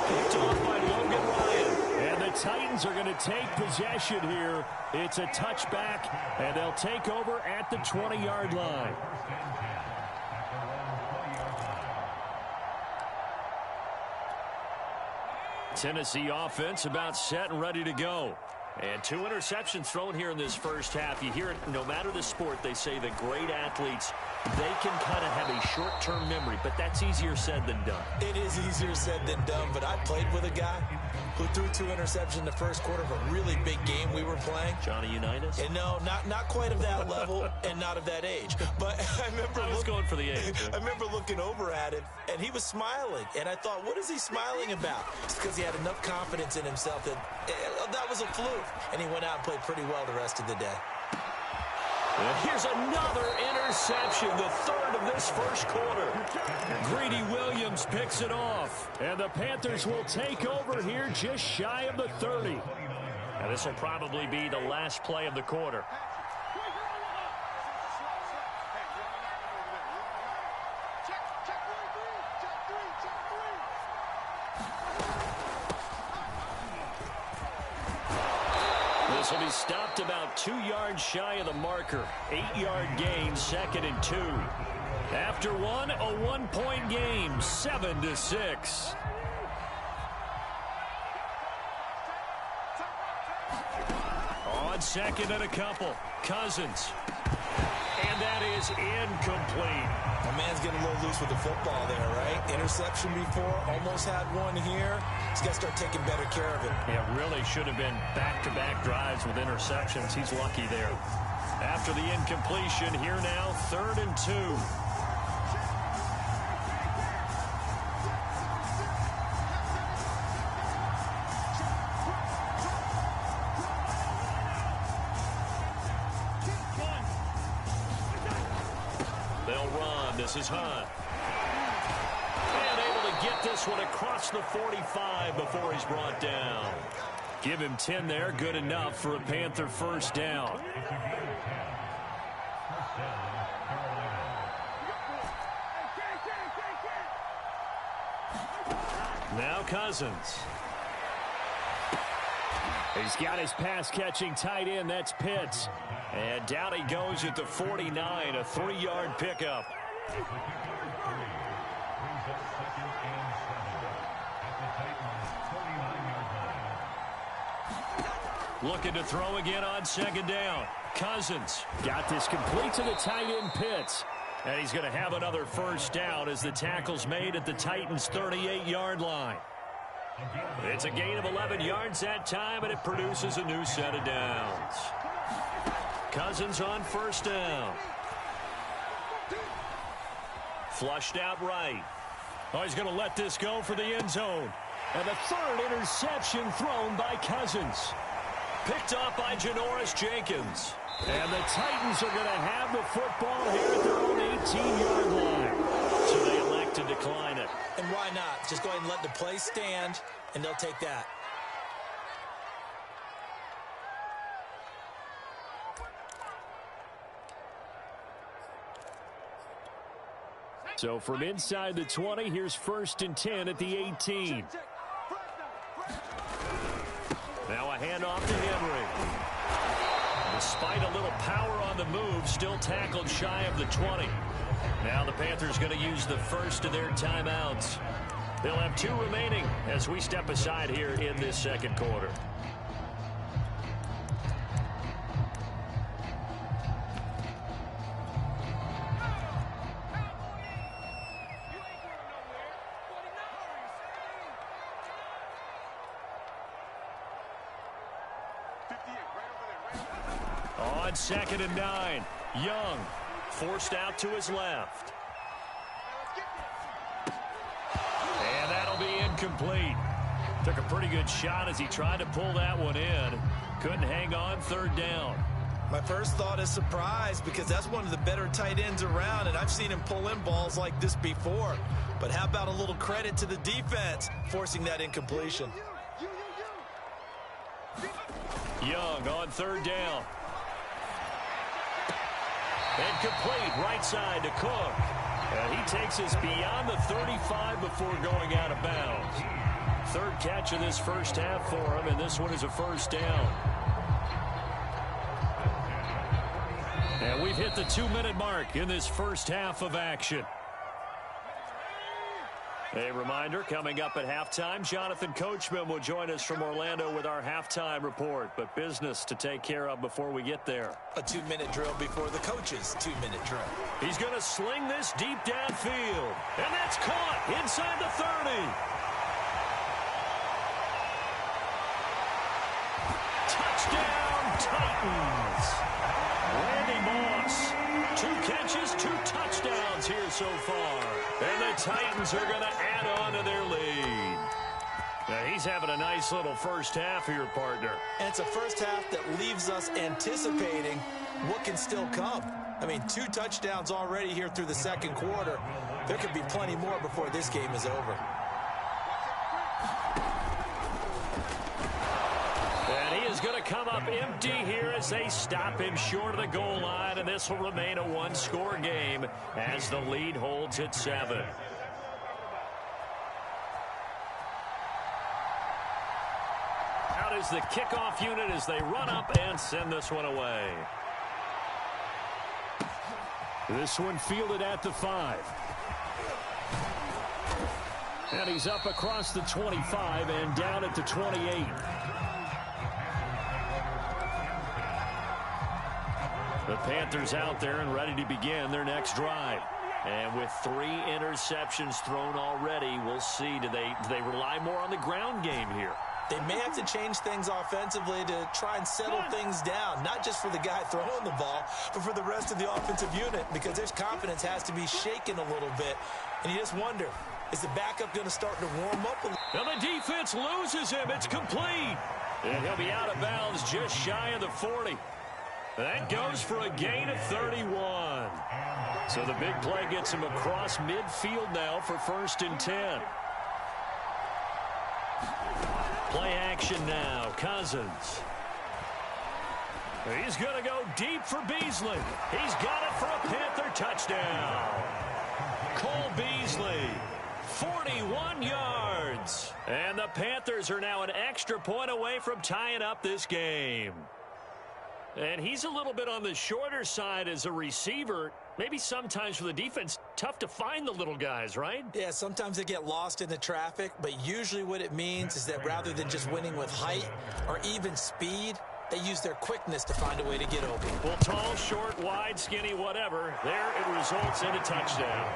Picked off by Logan Ryan. And the Titans are going to take possession here. It's a touchback, and they'll take over at the 20-yard line. Tennessee offense about set and ready to go. And 2 interceptions thrown here in this first half. You hear it, no matter the sport, they say that great athletes, they can kind of have a short-term memory, but that's easier said than done. It is easier said than done, but I played with a guy who threw 2 interceptions in the first quarter of a really big game we were playing. Johnny Unitas? And no, not quite of that level and not of that age. But I remember I was going for the age. I remember looking over at him, and he was smiling. And I thought, what is he smiling about? It's because he had enough confidence in himself that that was a fluke. And he went out and played pretty well the rest of the day. And here's another interception, the 3rd of this first quarter. Greedy Williams picks it off. And the Panthers will take over here just shy of the 30. And this will probably be the last play of the quarter. This will be stopped about 2 yards shy of the marker. 8-yard gain, 2nd and 2. After one, a 1-point game, 7-6. On 2nd and a couple, Cousins. And that is incomplete. My man's getting a little loose with the football there, right? Interception before, almost had one here. He's got to start taking better care of it. Yeah, really should have been back-to-back drives with interceptions. He's lucky there. After the incompletion, here now, 3rd and 2. This is Hunt. And able to get this one across the 45 before he's brought down. Give him 10 there. Good enough for a Panther first down. Now Cousins. He's got his pass-catching tight end. That's Pitts. And down he goes at the 49, a 3-yard pickup. Looking to throw again on 2nd down. Cousins got this complete to the tight end, Pitts. And he's going to have another first down as the tackle's made at the Titans' 38-yard line. It's a gain of 11 yards that time, and it produces a new set of downs. Cousins on first down. Flushed out right. Oh, he's going to let this go for the end zone. And the 3rd interception thrown by Cousins. Picked off by Janoris Jenkins. And the Titans are going to have the football here at their own 18-yard line. So they elect to decline it. And why not? Just go ahead and let the play stand, and they'll take that. So from inside the 20, here's 1st and 10 at the 18. Now a handoff to Henry. Despite a little power on the move, still tackled shy of the 20. Now the Panthers going to use the first of their timeouts. They'll have 2 remaining as we step aside here in this second quarter. On 2nd and 9, Young forced out to his left. And that'll be incomplete. Took a pretty good shot as he tried to pull that one in. Couldn't hang on 3rd down. My first thought is surprise because that's one of the better tight ends around, and I've seen him pull in balls like this before. But how about a little credit to the defense forcing that incompletion? Young on 3rd down. And complete right side to Cook. And he takes us beyond the 35 before going out of bounds. 3rd catch of this first half for him, and this one is a 1st down. And we've hit the 2-minute mark in this first half of action. A reminder, coming up at halftime, Jonathan Coachman will join us from Orlando with our halftime report. But business to take care of before we get there. A 2-minute drill before the coach's 2-minute drill. He's going to sling this deep downfield. And that's caught inside the 30. Touchdown, Titans. Randy Moss. 2 catches, 2 touchdowns here so far. And the Titans are going to add on to their lead. Now he's having a nice little first half here, partner. And it's a first half that leaves us anticipating what can still come. I mean, 2 touchdowns already here through the second quarter. There could be plenty more before this game is over. And he is going to come up empty here as they stop him short of the goal line, and this will remain a 1-score game as the lead holds at 7. Out is the kickoff unit as they run up and send this one away. This one fielded at the 5. And he's up across the 25 and down at the 28. The Panthers out there and ready to begin their next drive. And with 3 interceptions thrown already, we'll see. Do they rely more on the ground game here? They may have to change things offensively to try and settle things down, not just for the guy throwing the ball, but for the rest of the offensive unit, because their confidence has to be shaken a little bit. And you just wonder, is the backup going to start to warm up a little? Now the defense loses him. It's complete. And he'll be out of bounds just shy of the 40. That goes for a gain of 31. So the big play gets him across midfield now for 1st and 10. Play action now. Cousins. He's going to go deep for Beasley. He's got it for a Panther touchdown. Cole Beasley, 41 yards. And the Panthers are now an extra point away from tying up this game. And he's a little bit on the shorter side as a receiver. Maybe sometimes for the defense, tough to find the little guys, right? Yeah, sometimes they get lost in the traffic, but usually what it means is that rather than just winning with height or even speed, they use their quickness to find a way to get open. Well, tall, short, wide, skinny, whatever, there it results in a touchdown.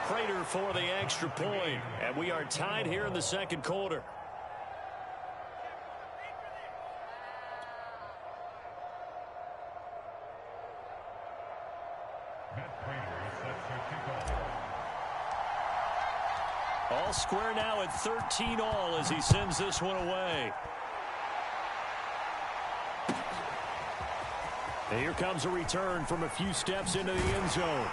Prater for the extra point, and we are tied here in the second quarter. All square now at 13 all as he sends this one away. And here comes a return from a few steps into the end zone.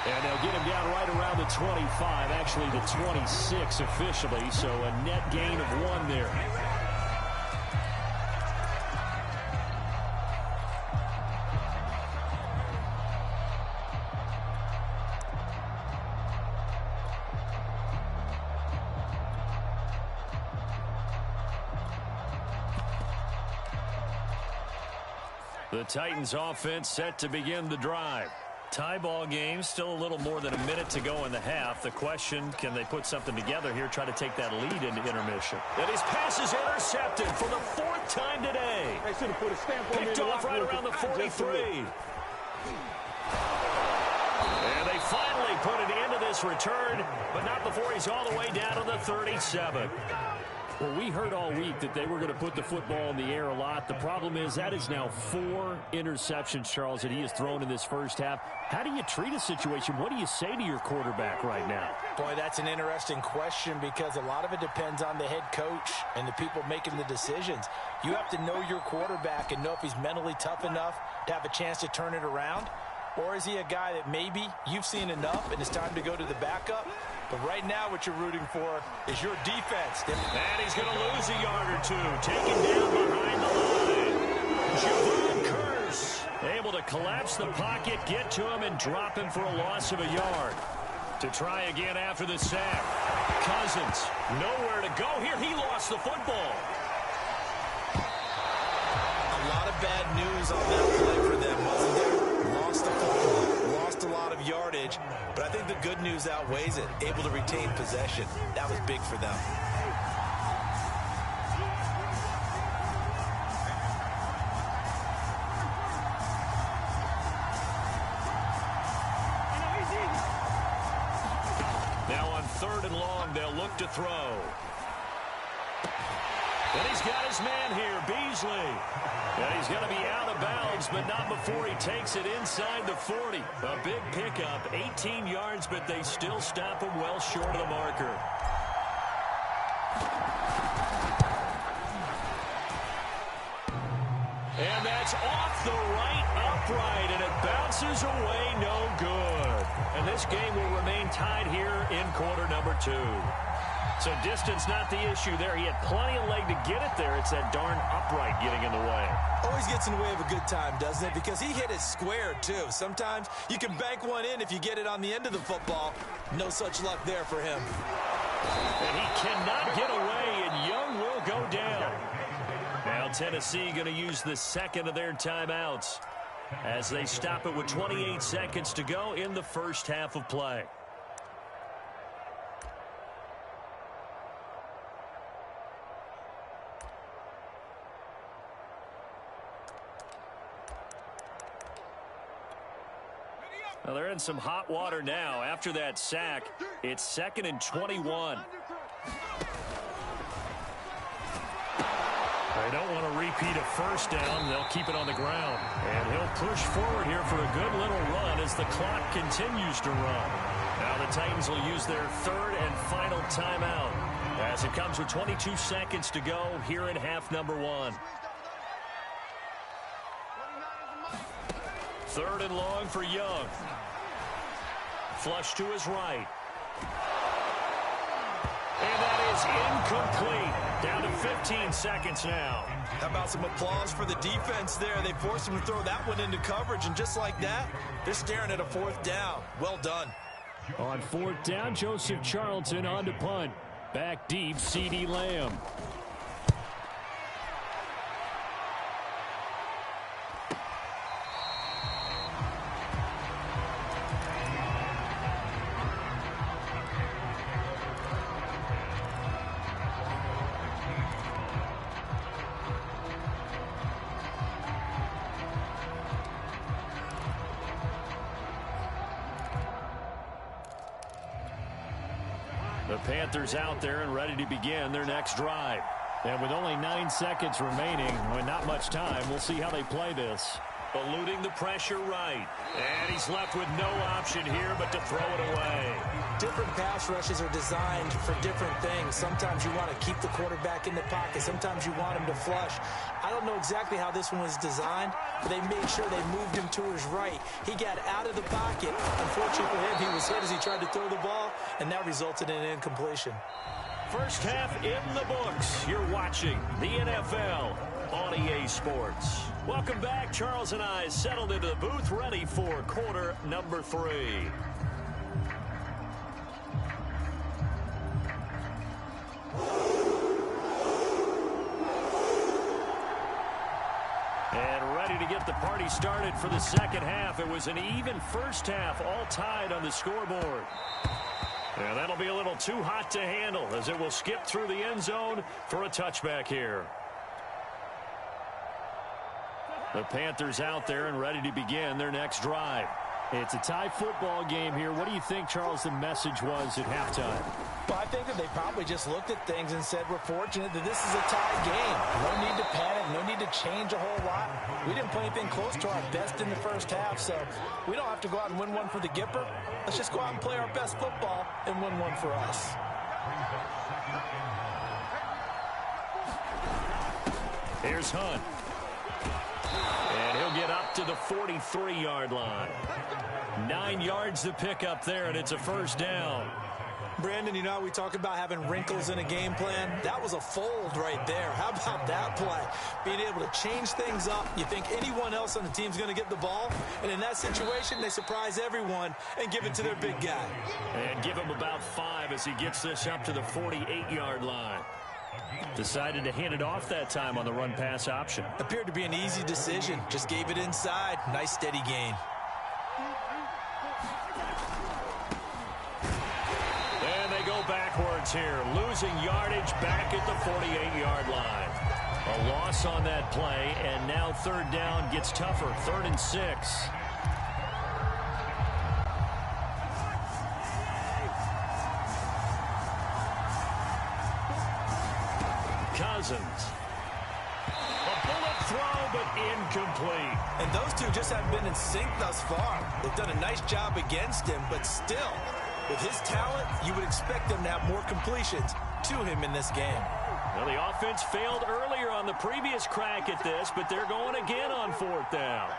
And they'll get him down right around the 25, actually the 26 officially, so a net gain of 1 there. The Titans offense set to begin the drive. Tie ball game, still a little more than a minute to go in the half. The question, can they put something together here, try to take that lead into intermission? And his pass is intercepted for the 4th time today. They should have put a stamp on Picked off right around the 43. And they finally put an end to this return, but not before he's all the way down to the 37. Well, we heard all week that they were going to put the football in the air a lot. The problem is that is now 4 interceptions, Charles, that he has thrown in this first half. How do you treat a situation? What do you say to your quarterback right now? Boy, that's an interesting question because a lot of it depends on the head coach and the people making the decisions. You have to know your quarterback and know if he's mentally tough enough to have a chance to turn it around. Or is he a guy that maybe you've seen enough and it's time to go to the backup? But right now what you're rooting for is your defense. And he's going to lose a yard or two. Taken down behind the line. Javon Curse able to collapse the pocket, get to him, and drop him for a loss of a yard. To try again after the sack. Cousins, nowhere to go here. He lost the football. A lot of bad news on that play for them, wasn't there? Lost the football, lost a lot of yardage, but I think the good news outweighs it. Able to retain possession. That was big for them. Now on 3rd and long, they'll look to throw. And he's got his man here, Beasley. And he's going to be out of bounds, but not before he takes it inside the 40. A big pickup, 18 yards, but they still stop him well short of the marker. And that's off the right upright, and it bounces away no good. And this game will remain tied here in quarter number 2. So distance not the issue there. He had plenty of leg to get it there. It's that darn upright getting in the way. Always gets in the way of a good time, doesn't it? Because he hit it square, too. Sometimes you can bank one in if you get it on the end of the football. No such luck there for him. And he cannot get away, and Young will go down. Now Tennessee going to use the second of their timeouts as they stop it with 28 seconds to go in the first half of play. Well, they're in some hot water now. After that sack, it's 2nd and 21. They don't want to repeat a first down. They'll keep it on the ground. And he'll push forward here for a good little run as the clock continues to run. Now the Titans will use their 3rd and final timeout as it comes with 22 seconds to go here in half number 1. 3rd and long for Young. Flush to his right. And that is incomplete. Down to 15 seconds now. How about some applause for the defense there? They forced him to throw that one into coverage, and just like that, they're staring at a 4th down. Well done. On 4th down, Joseph Charlton on to punt. Back deep, CeeDee Lamb. The Panthers out there and ready to begin their next drive. And with only 9 seconds remaining, and not much time, we'll see how they play this. Eluding the pressure right. And he's left with no option here but to throw it away. Different pass rushes are designed for different things. Sometimes you want to keep the quarterback in the pocket. Sometimes you want him to flush. I don't know exactly how this one was designed, but they made sure they moved him to his right. He got out of the pocket. Unfortunately for him, he was hit as he tried to throw the ball, and that resulted in an incompletion. First half in the books. You're watching the NFL on EA Sports. Welcome back. Charles and I settled into the booth, ready for quarter number 3. And ready ready to get the party started for the second half. It was an even first half, all tied on the scoreboard. And that'll be a little too hot to handle as it will skip through the end zone for a touchback here. The Panthers out there and ready to begin their next drive. It's a tie football game here. What do you think, Charles, the message was at halftime? Well, I think that they probably just looked at things and said, we're fortunate that this is a tie game. No need to panic, no need to change a whole lot. We didn't play anything close to our best in the first half, so we don't have to go out and win one for the Gipper. Let's just go out and play our best football and win one for us. Here's Hunt. And he'll get up to the 43-yard line. 9 yards to pick up there, and it's a first down. Brandon, you know, we talk about having wrinkles in a game plan. That was a fold right there. How about that play? Being able to change things up. You think anyone else on the team's going to get the ball, and in that situation, they surprise everyone and give it to their big guy. And give him about 5 as he gets this up to the 48-yard line. Decided to hand it off that time on the run-pass option. Appeared to be an easy decision. Just gave it inside. Nice steady gain. And they go backwards here. Losing yardage back at the 48-yard line. A loss on that play, and now third down gets tougher. 3rd and 6. Cousins. A bullet throw, but incomplete. And those two just haven't been in sync thus far. They've done a nice job against him, but still, with his talent, you would expect them to have more completions to him in this game. Well, the offense failed earlier on the previous crack at this, but they're going again on 4th down.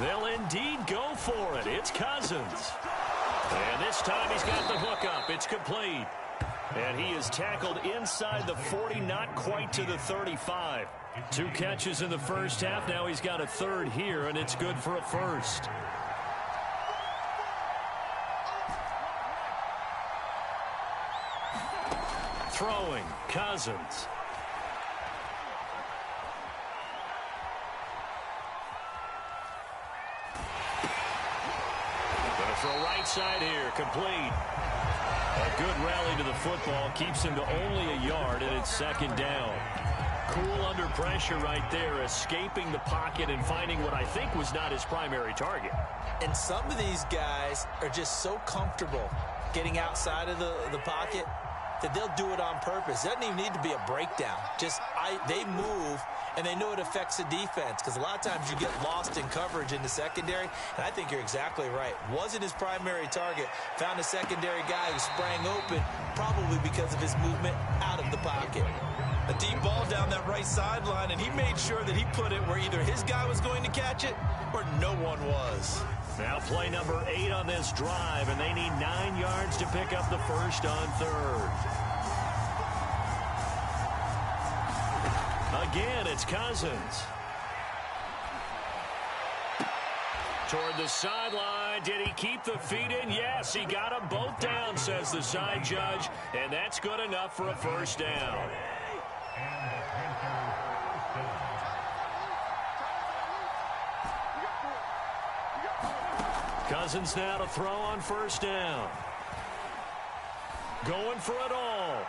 They'll indeed go for it. It's Cousins. And this time he's got the hook up. It's complete. And he is tackled inside the 40, not quite to the 35. 2 catches in the first half. Now he's got a 3rd here, and it's good for a 1st. Throwing, Cousins. Gonna throw right side here, complete. A good rally to the football keeps him to only a yard, and it's 2nd down. Cool under pressure right there, escaping the pocket and finding what I think was not his primary target. And some of these guys are just so comfortable getting outside of the pocket that they'll do it on purpose. It doesn't even need to be a breakdown. They move, and they know it affects the defense, because a lot of times you get lost in coverage in the secondary, and I think you're exactly right. Wasn't his primary target. Found a secondary guy who sprang open, probably because of his movement out of the pocket. A deep ball down that right sideline, and he made sure that he put it where either his guy was going to catch it or no one was. Now play number 8 on this drive, and they need 9 yards to pick up the 1st on 3rd. Again, it's Cousins. Toward the sideline. Did he keep the feet in? Yes, he got them both down, says the side judge, and that's good enough for a 1st down. Cousins now to throw on 1st down. Going for it all.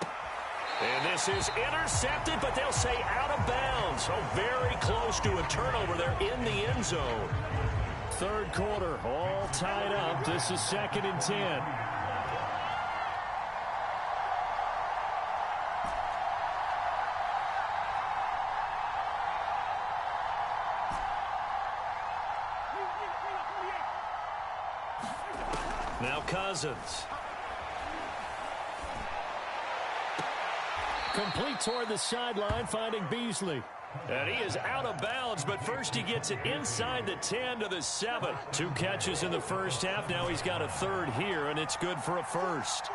And this is intercepted, but they'll say out of bounds. So very close to a turnover there in the end zone. 3rd quarter, all tied up. This is 2nd and 10. Now Cousins. Complete toward the sideline, finding Beasley. And he is out of bounds, but first he gets it inside the 10 to the 7. 2 catches in the first half. Now he's got a 3rd here, and it's good for a 1st.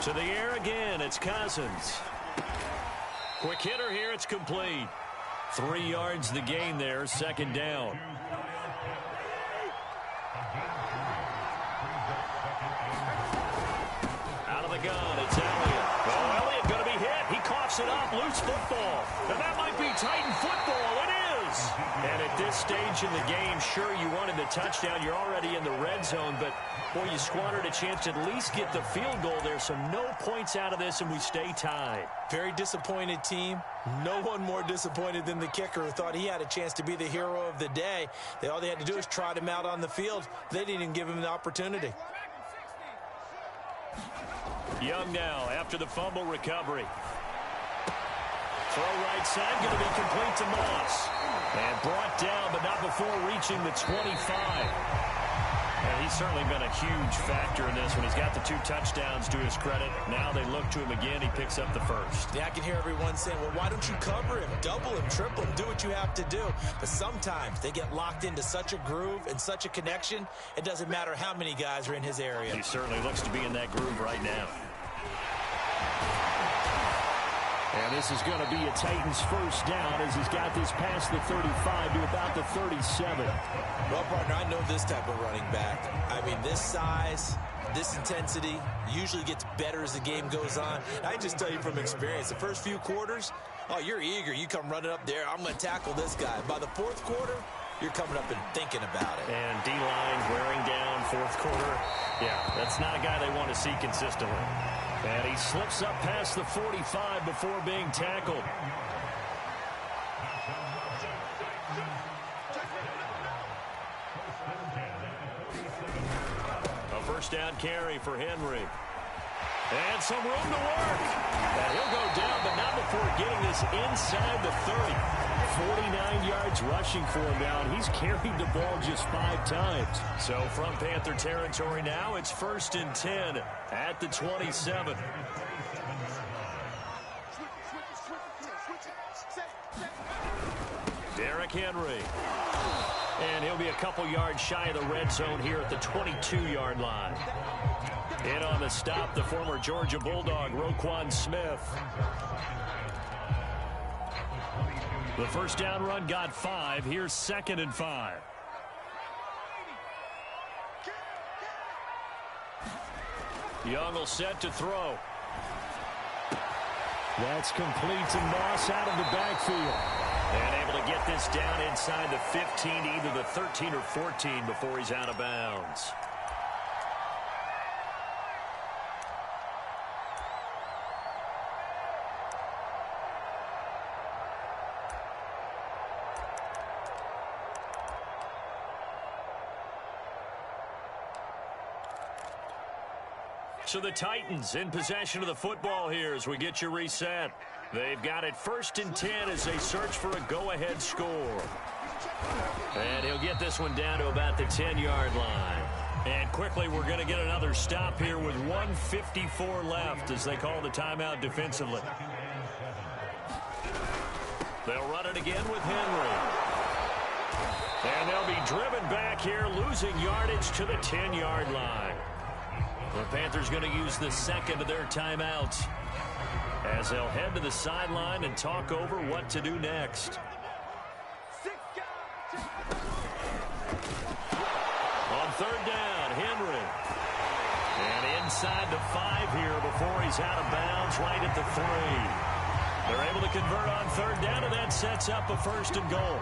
To the air again, it's Cousins. Quick hitter here, it's complete. 3 yards the gain there, 2nd down. Out of the gun, it's Elliott. Oh, Elliott going to be hit. He coughs it up, loose football. And that might be Titan football. It is. And at this stage in the game, sure, you wanted the touchdown. You're already in the red zone, but, boy, you squandered a chance to at least get the field goal there, so no points out of this, and we stay tied. Very disappointed team. No one more disappointed than the kicker who thought he had a chance to be the hero of the day. All they had to do was trot him out on the field. They didn't even give him the opportunity. Young now after the fumble recovery. Throw right side, going to be complete to Moss. And brought down, but not before reaching the 25. And he's certainly been a huge factor in this one. He's got the 2 touchdowns to his credit. Now they look to him again. He picks up the first. Yeah, I can hear everyone saying, well, why don't you cover him, double him, triple him, do what you have to do. But sometimes they get locked into such a groove and such a connection, it doesn't matter how many guys are in his area. He certainly looks to be in that groove right now. And this is going to be a Titans first down as he's got this past the 35 to about the 37. Well, partner, I know this type of running back. I mean, this size, this intensity usually gets better as the game goes on. I just tell you from experience, the first few quarters, oh, you're eager. You come running up there. I'm going to tackle this guy. By the fourth quarter, you're coming up and thinking about it. And D-line wearing down fourth quarter. Yeah, that's not a guy they want to see consistently. And he slips up past the 45 before being tackled. A first down carry for Henry. And some room to work. And he'll go down, but not before getting this inside the 30. 49 yards rushing for him now, and he's carried the ball just 5 times. So from Panther territory now, it's 1st and 10 at the 27. Derrick Henry. And he'll be a couple yards shy of the red zone here at the 22-yard line. In on the stop, the former Georgia Bulldog, Roquan Smith. The first down run got 5. Here's 2nd and 5. Young will set to throw. That's complete to Moss out of the backfield. And able to get this down inside the 15, either the 13 or 14 before he's out of bounds. So the Titans in possession of the football here as we get you reset. They've got it 1st and 10 as they search for a go-ahead score. And he'll get this one down to about the 10-yard line. And quickly we're going to get another stop here with 1:54 left as they call the timeout defensively. They'll run it again with Henry. And they'll be driven back here, losing yardage to the 10-yard line. The Panthers going to use the 2nd of their timeouts as they'll head to the sideline and talk over what to do next. On 3rd down, Henry. And inside the 5 here before he's out of bounds right at the 3. They're able to convert on 3rd down, and that sets up a 1st and goal.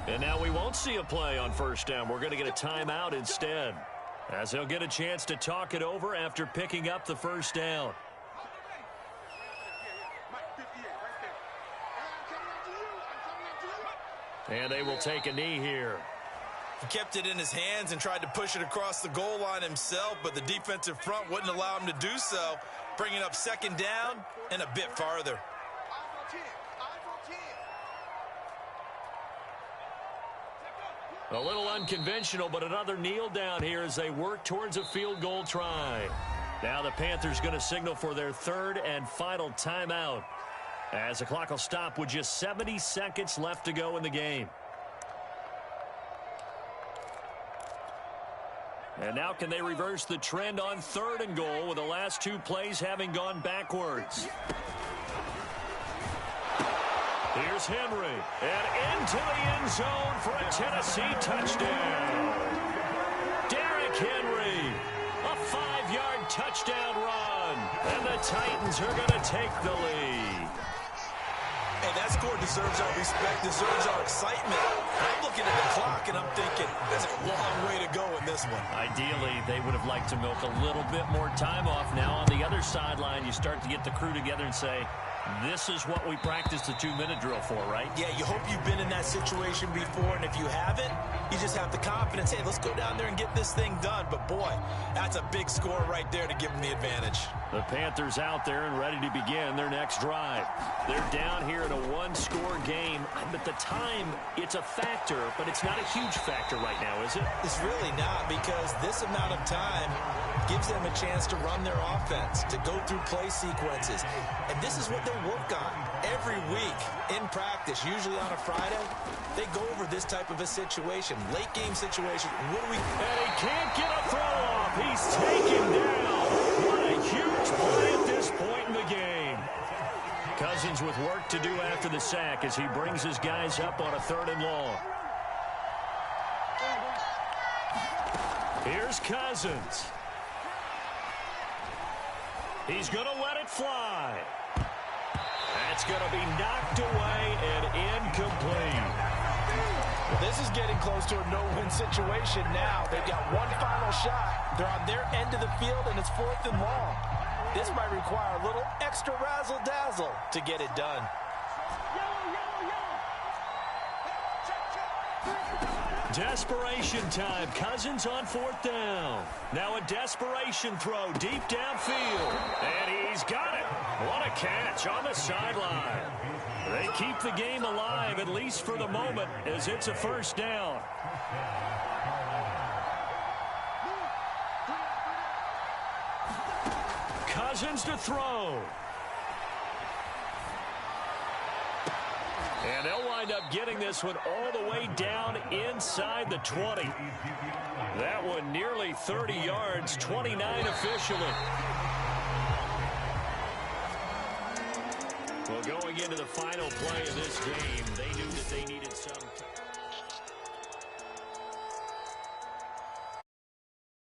And now we won't see a play on 1st down. We're going to get a timeout instead, as they'll get a chance to talk it over after picking up the 1st down. And they will take a knee here. He kept it in his hands and tried to push it across the goal line himself, but the defensive front wouldn't allow him to do so, bringing up 2nd down and a bit farther. A little unconventional, but another kneel down here as they work towards a field goal try. Now the Panthers going to signal for their 3rd and final timeout, as the clock will stop with just 70 seconds left to go in the game. And now can they reverse the trend on 3rd and goal with the last 2 plays having gone backwards? Here's Henry, and into the end zone for a Tennessee touchdown. Derrick Henry, a 5-yard touchdown run, and the Titans are going to take the lead. Hey, that score deserves our respect, deserves our excitement. I'm looking at the clock, and I'm thinking, there's a long way to go in this one. Ideally, they would have liked to milk a little bit more time off. Now on the other sideline, you start to get the crew together and say, this is what we practiced the 2-minute drill for, right? Yeah, you hope you've been in that situation before, and if you haven't, you just have the confidence, hey, let's go down there and get this thing done. But, boy, that's a big score right there to give them the advantage. The Panthers out there and ready to begin their next drive. They're down here in a one-score game. At the time, it's a factor, but it's not a huge factor right now, is it? It's really not, because this amount of time gives them a chance to run their offense, to go through play sequences. And this is what they work on every week in practice, usually on a Friday. They go over this type of a situation, late game situation. What do we... And he can't get a throw off. He's taken down. What a huge play at this point in the game. Cousins with work to do after the sack as he brings his guys up on a 3rd and long. Here's Cousins. He's going to let it fly. That's going to be knocked away and incomplete. Well, this is getting close to a no-win situation now. They've got one final shot. They're on their end of the field, and it's 4th and long. This might require a little extra razzle-dazzle to get it done. Desperation time. Cousins on 4th down. Now a desperation throw deep downfield. And he's got it. What a catch on the sideline. They keep the game alive, at least for the moment, as it's a 1st down. Cousins to throw. And they'll wind up getting this one all the way down inside the 20. That one nearly 30 yards, 29 officially. Well, going into the final play of this game, they knew that they